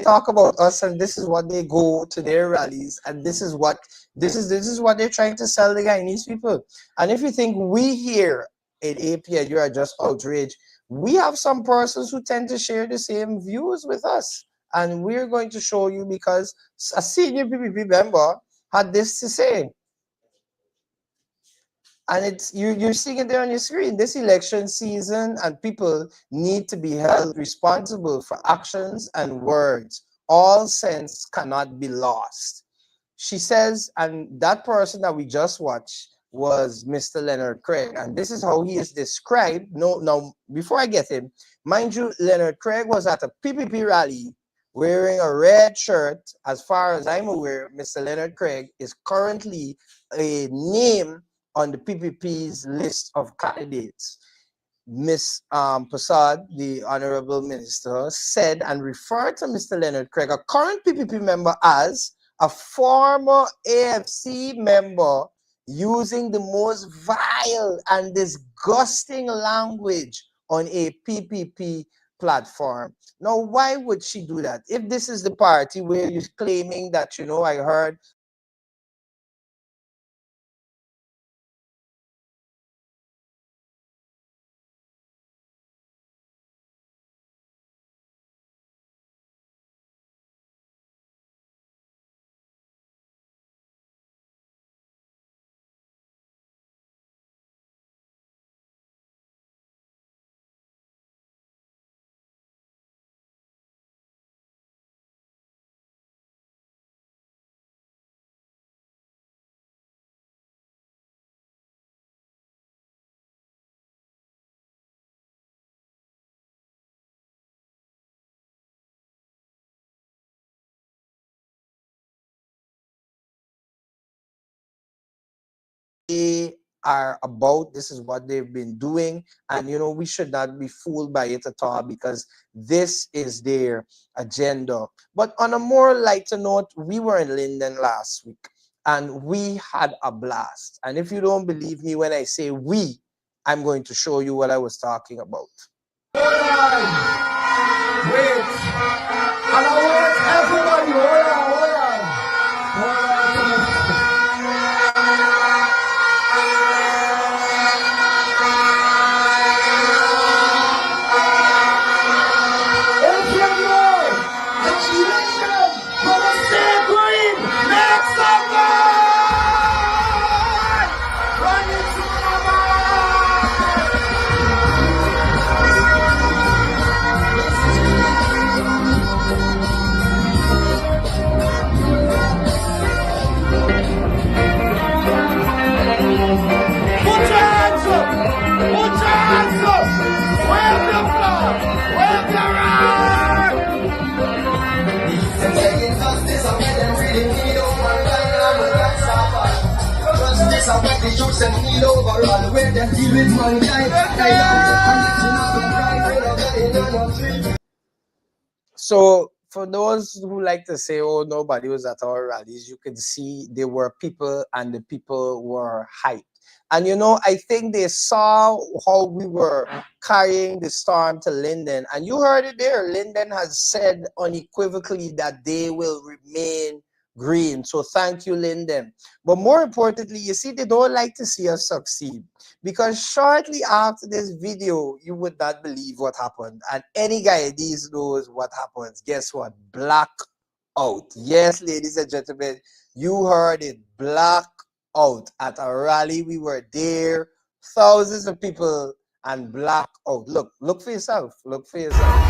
talk about us, and this is what they go to their rallies, and this is what they're trying to sell the Guyanese people. And if you think we here at APN, you are just outraged, we have some persons who tend to share the same views with us, and we're going to show you because a senior PPP member had this to say. And it's you're seeing it there on your screen. This election season, and people need to be held responsible for actions and words. all sense cannot be lost. She says, and that person that we just watched was Mr. Leonard Craig, and this is how he is described. No, now before I get him, mind you, Leonard Craig was at a PPP rally wearing a red shirt. As far as I'm aware, Mr. Leonard Craig is currently a name on the PPP's list of candidates. Miss Prasad, the Honorable Minister, said and referred to Mr. Leonard Craig, a current PPP member, as a former AFC member, using the most vile and disgusting language on a PPP platform. Now, why would she do that? If this is the party where you're claiming that, I heard they are about, this is what they've been doing, and we should not be fooled by it at all, because this is their agenda. But on a more lighter note, we were in Linden last week and we had a blast. And if you don't believe me when I say we, I'm going to show you what I was talking about. Wait. And I want everybody, hold on. If you know that you from a green, make some noise! Run into my Put your hands up! Put your hands up! Wave the flag! Wave the rag! They're taking justice and when them really need over time and the rights are bad. Justice and when the youths and need overall where them deal with mankind. So for those who like to say, oh, nobody was at our rallies, you can see there were people and the people were hyped. And I think they saw how we were carrying the storm to Linden. And you heard it there. Linden has said unequivocally that they will remain green. So thank you, Linden. But more importantly, you see, they don't like to see us succeed. Because shortly after this video, you would not believe what happened. And any guy these knows what happens. Guess what? Blackout. Yes, ladies and gentlemen, you heard it. Blackout at a rally. We were there. Thousands of people and blackout. Look for yourself. Look for yourself.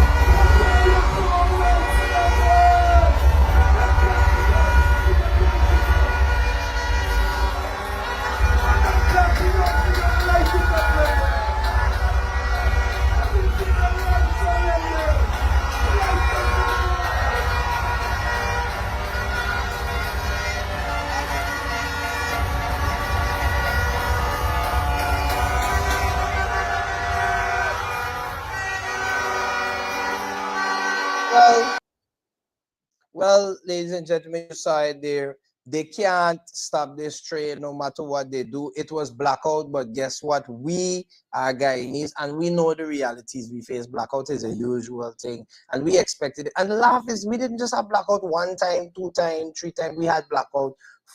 Well, ladies and gentlemen, you saw it there. They can't stop this train no matter what they do. It was blackout, but guess what? We are Guyanese and we know the realities we face. Blackout is a usual thing and we expected it. And the laugh is we didn't just have blackout 1 time, 2 times, 3 times. We had blackout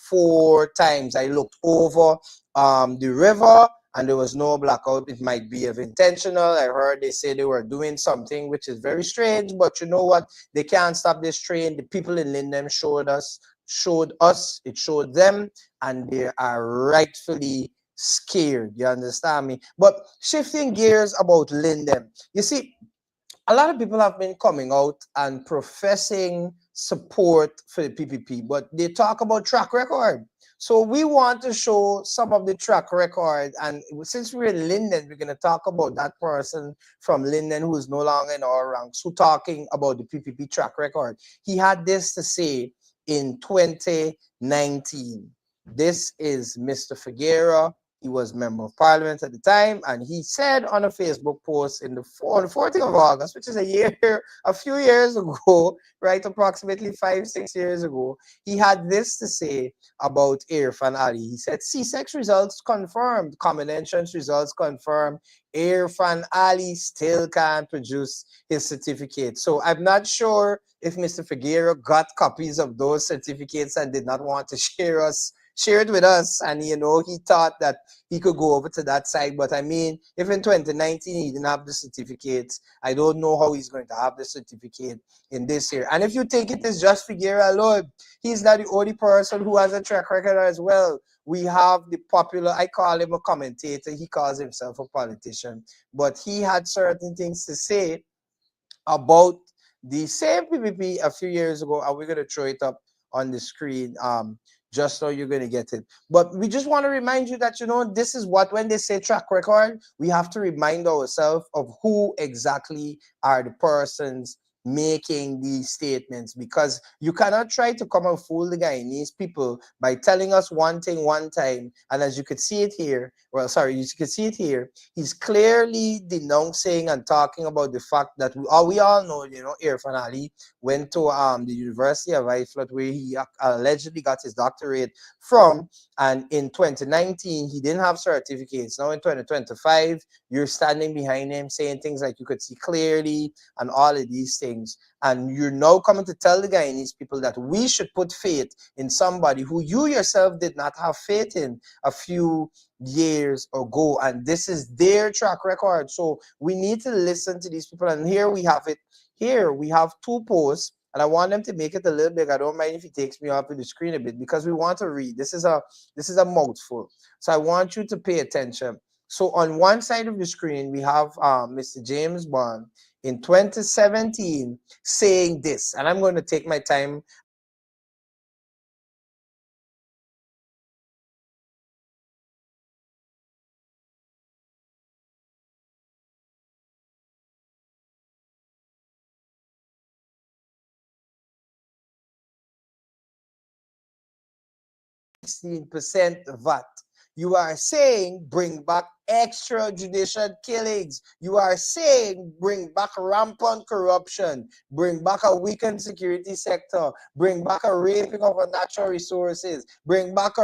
4 times. I looked over the river and there was no blackout. It might be of intentional. I heard they say they were doing something, which is very strange, but you know what? They can't stop this train. The people in Linden showed us, it showed them, and they are rightfully scared. You understand me? But shifting gears about Linden, you see, a lot of people have been coming out and professing support for the PPP, but they talk about track record. So we want to show some of the track record. And since we're in Linden, we're going to talk about that person from Linden who is no longer in our ranks, who talking about the PPP track record. He had this to say in 2019. This is Mr. Figueroa. He was member of parliament at the time, and he said on a Facebook post on the 14th of August, which is a few years ago, right, approximately 5-6 years ago, he had this to say about Irfan Ali. He said, C-sex results confirmed, common entrance results confirmed, Irfan Ali still can't produce his certificate. So I'm not sure if Mr. Figueroa got copies of those certificates and did not want to share it with us, and he thought that he could go over to that side. But I mean, if in 2019 he didn't have the certificates, I don't know how he's going to have the certificate in this year. And if you think it is just Figueroa alone, he's not the only person who has a track record as well. We have the popular, I call him a commentator, he calls himself a politician, but he had certain things to say about the same PPP a few years ago, and we're going to throw it up on the screen just so you're going to get it. But we just want to remind you that, this is what, when they say track record, we have to remind ourselves of who exactly are the persons making these statements, because you cannot try to come and fool the Guyanese people by telling us one thing one time, and as you could see it here, he's clearly denouncing and talking about the fact that we all know, Irfan Ali went to the University of Iflat, where he allegedly got his doctorate from, and in 2019 he didn't have certificates. Now in 2025 you're standing behind him saying things like you could see clearly and all of these things, and you're now coming to tell the Guyanese people that we should put faith in somebody who you yourself did not have faith in a few years ago, and this is their track record. So we need to listen to these people, and here we have it. Here we have two posts, and I want them to make it a little big. I don't mind if he takes me off of the screen a bit, because we want to read. This is a mouthful, so I want you to pay attention. So on one side of the screen, we have Mr. James Bond in 2017 saying this, and I'm going to take my time. %, VAT. You are saying bring back extrajudicial killings. You are saying bring back rampant corruption, bring back a weakened security sector, bring back a raping of our natural resources, bring back a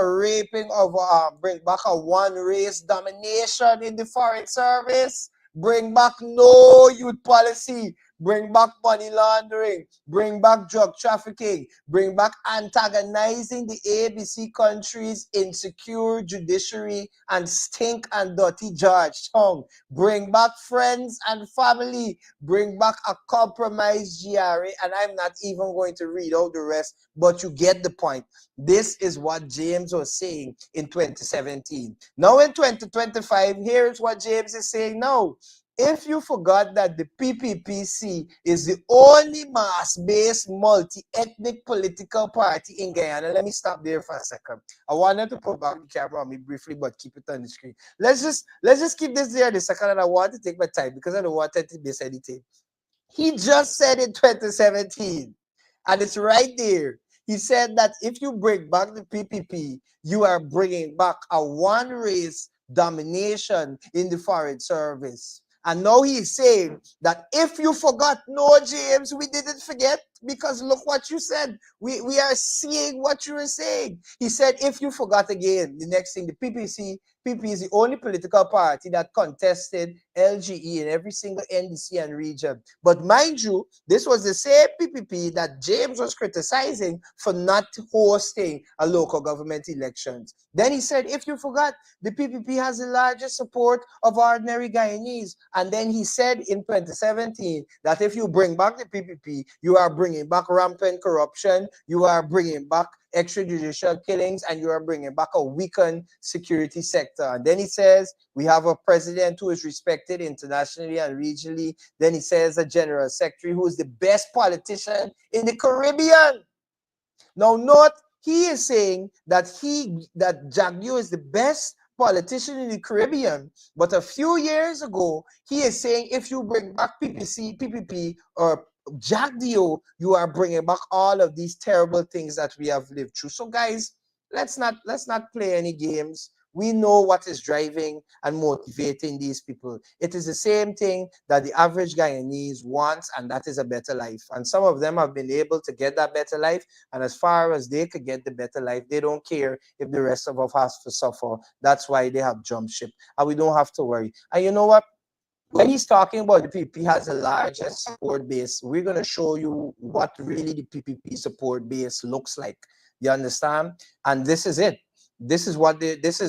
one race domination in the foreign service, bring back no youth policy, bring back money laundering, bring back drug trafficking, bring back antagonizing the ABC countries' insecure judiciary and stink and dirty Georgetown, bring back friends and family, bring back a compromised GRA, and I'm not even going to read out the rest, but you get the point. This is what James was saying in 2017. Now in 2025, here's what James is saying now. If you forgot that the PPPC is the only mass-based multi-ethnic political party in Guyana, let me stop there for a second. I wanted to put back the camera on me briefly, but keep it on the screen. Let's just keep this there a second, and I want to take my time because I don't want to miss anything. He just said in 2017, and it's right there. He said that if you bring back the PPP, you are bringing back a one-race domination in the foreign service. And now he's saying that if you forgot, no, James, we didn't forget, because look what you said. We are seeing what you were saying. He said, if you forgot again, the next thing, the PPP is the only political party that contested LGE in every single NDC and region. But mind you, this was the same PPP that James was criticizing for not hosting a local government elections. Then he said, if you forgot, the PPP has the largest support of ordinary Guyanese. And then he said in 2017 that if you bring back the PPP, you are bringing back rampant corruption, you are bringing back extrajudicial killings, and you are bringing back a weakened security sector. And then he says, we have a president who is respected internationally and regionally. Then he says a general secretary who is the best politician in the Caribbean. Now, note, he is saying that Jagdio is the best politician in the Caribbean, but a few years ago, he is saying if you bring back PPP, or Jagdio, you are bringing back all of these terrible things that we have lived through. So, guys, let's not play any games. We know what is driving and motivating these people. It is the same thing that the average Guyanese wants, and that is a better life. And some of them have been able to get that better life. And as far as they could get the better life, they don't care if the rest of us has to suffer. That's why they have jumped ship. And we don't have to worry. And you know what? When he's talking about the PPP has the largest support base, we're going to show you what really the PPP support base looks like. You understand? And this is it. This is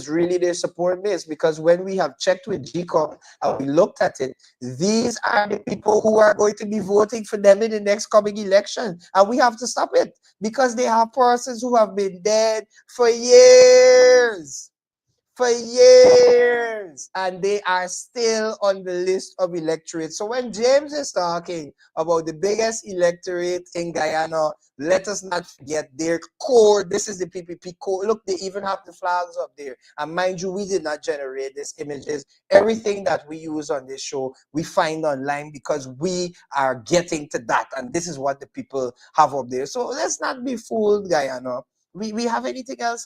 really their support base, because when we have checked with GCOM and we looked at it, these are the people who are going to be voting for them in the next coming election. And we have to stop it, because they have persons who have been dead for years. And they are still on the list of electorates. So when James is talking about the biggest electorate in Guyana, let us not forget their core. This is the PPP core. Look, they even have the flags up there. And mind you, we did not generate these images. Everything that we use on this show, we find online, because we are getting to that. And this is what the people have up there. So let's not be fooled, Guyana. We have anything else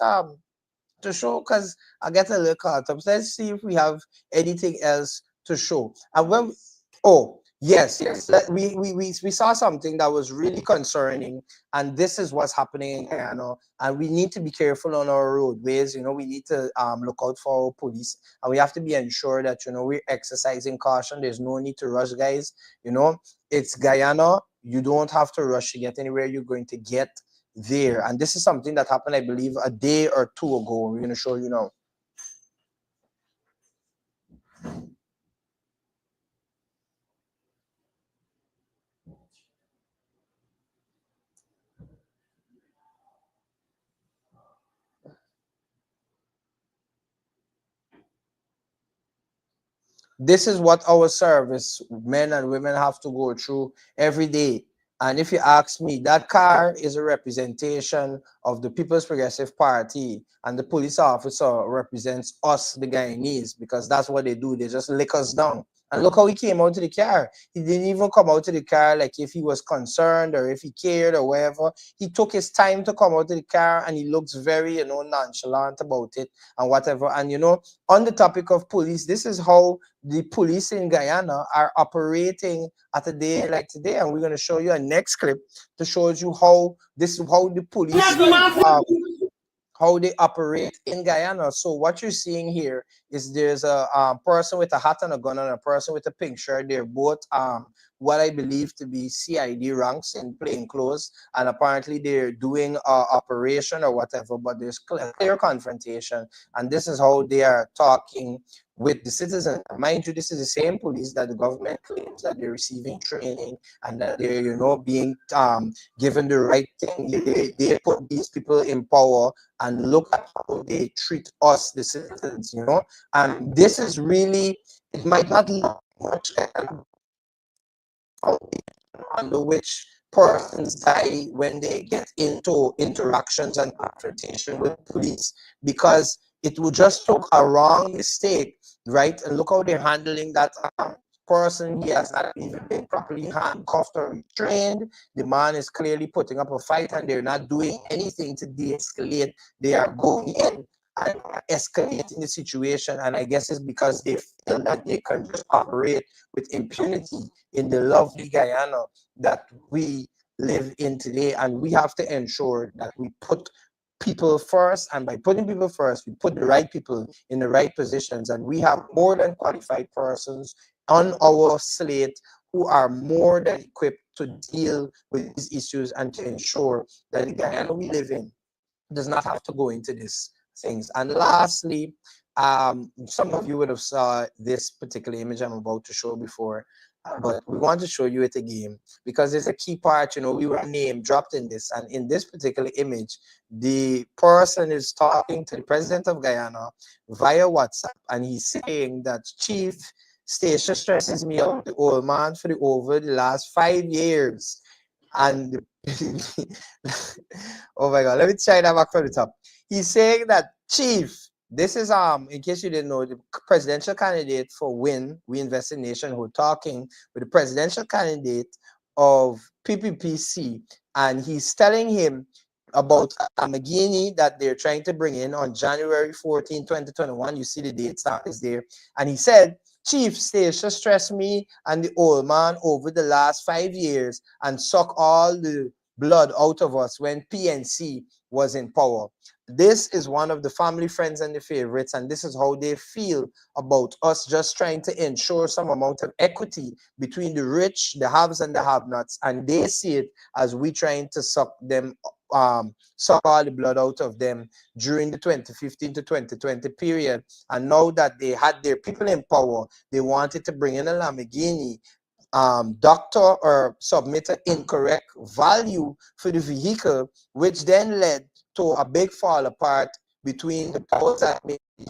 to show? Because I get a little caught up. So let's see if we have anything else to show. And when yes, we saw something that was really concerning, and this is what's happening in Guyana. And we need to be careful on our roadways. We need to look out for our police, and we have to be ensured that we're exercising caution. There's no need to rush, guys. It's Guyana. You don't have to rush to get anywhere. You're going to get there. And this is something that happened, I believe, a day or two ago. We're going to show you now. This is what our service men and women have to go through every day. And if you ask me, that car is a representation of the People's Progressive Party, and the police officer represents us, the Guyanese, because that's what they do. They just lick us down. And look how he came out to the car. He didn't even come out to the car like if he was concerned or if he cared or whatever. He took his time to come out to the car, and he looks very, nonchalant about it and whatever. And, on the topic of police, this is how the police in Guyana are operating at a day like today. And we're going to show you a next clip to show you how the police how they operate in Guyana. So what you're seeing here is there's a person with a hat and a gun and a person with a pink shirt. They're both what I believe to be CID ranks in plain clothes, and apparently they're doing an operation or whatever, but there's clear confrontation, and this is how they are talking with the citizens. Mind you, this is the same police that the government claims that they're receiving training and that they're, being given the right thing. They put these people in power, and look at how they treat us, the citizens, And this is really, it might not look much under which persons die when they get into interactions and confrontation with police, because it would just took a wrong mistake, right? And look how they're handling that person. He has not even been properly handcuffed or restrained. The man is clearly putting up a fight, and they're not doing anything to de-escalate. They are going in and escalating the situation. And I guess it's because they feel that they can just operate with impunity in the lovely Guyana that we live in today. And we have to ensure that we put people first, and by putting people first, we put the right people in the right positions. And we have more than qualified persons on our slate who are more than equipped to deal with these issues and to ensure that the Guyana we live in does not have to go into these things. And lastly, some of you would have saw this particular image I'm about to show before. But we want to show you it again because it's a key part. You know, we were name dropped in this, and in this particular image, the person is talking to the president of Guyana via WhatsApp, and he's saying that Chief Station stresses me out, the old man, for over the last 5 years. And oh my God, let me try that back from the top. He's saying that, Chief, this is in case you didn't know, the presidential candidate for WIN, We Invest in Nation, who are talking with the presidential candidate of PPPC, and he's telling him about a McGinney that they're trying to bring in on January 14, 2021. You see the date stamp is there. And he said, Chief Stacia stressed me and the old man over the last 5 years and suck all the blood out of us when PNC was in power. This is one of the family, friends, and the favorites, and this is how they feel about us just trying to ensure some amount of equity between the rich, the haves, and the have-nots, and they see it as we trying to suck them, suck all the blood out of them during the 2015 to 2020 period. And now that they had their people in power, they wanted to bring in a Lamborghini doctor or submit an incorrect value for the vehicle, which then led to a big fall apart between the powers that may be.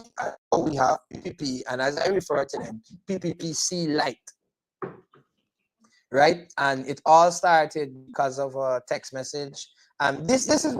We have PPP, and as I refer to them, PPPC Light, right? And it all started because of a text message. This is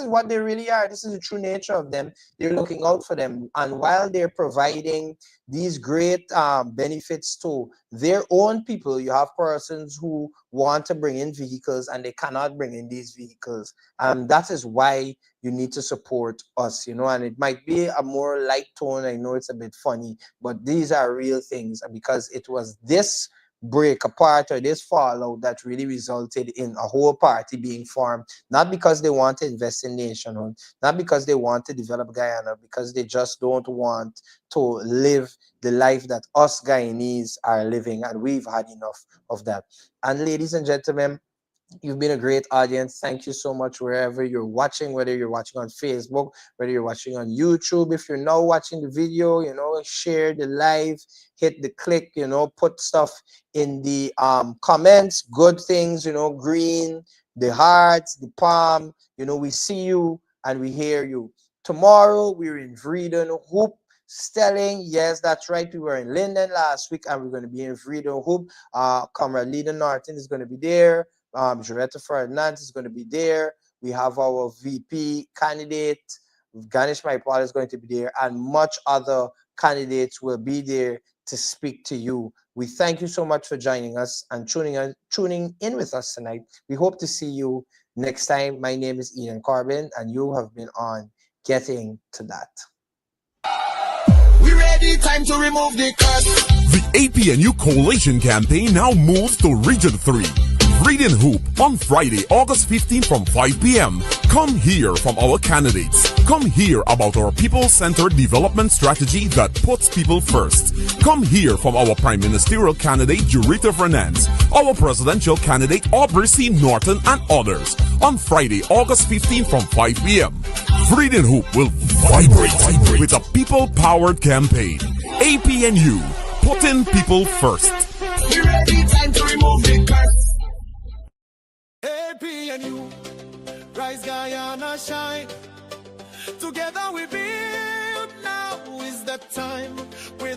what they really are. This is the true nature of them. They're looking out for them, and while they're providing these great benefits to their own people, you have persons who want to bring in vehicles and they cannot bring in these vehicles. That is why you need to support us, you know. And it might be a more light tone. I know it's a bit funny, but these are real things, because it was this break apart or this fallout that really resulted in a whole party being formed, not because they want to invest in nationhood, not because they want to develop Guyana, because they just don't want to live the life that us Guyanese are living, and we've had enough of that. And ladies and gentlemen, you've been a great audience. Thank you so much wherever you're watching, whether you're watching on Facebook, whether you're watching on YouTube. If you're now watching the video, you know, share the live, hit the click, you know, put stuff in the comments, good things, you know, green, the hearts, the palm, you know, we see you and we hear you. Tomorrow we're in Vreden Hoop. Stelling, yes, that's right. We were in Linden last week and we're going to be in Vreden Hoop. Comrade Leader Norton is going to be there. Joretta Ferdinand is going to be there. We have our VP candidate, Ganesh Maipal, is going to be there, and much other candidates will be there to speak to you. We thank you so much for joining us and tuning in with us tonight. We hope to see you next time. My name is Eden Corbin, and you have been on Getting to That. We ready, time to remove the curse. The APNU Coalition campaign now moves to Region 3. Reading Hoop on Friday, August 15 from 5 p.m. Come hear from our candidates. Come hear about our people-centered development strategy that puts people first. Come hear from our Prime Ministerial candidate, Jurita Fernandez, our presidential candidate, Aubrey C. Norton, and others on Friday, August 15 from 5 p.m. Reading Hoop will vibrate with a people-powered campaign. APNU, putting people first. We ready, time to remove the curse. APNU, rise Guyana shine. Together we build, now is the time. We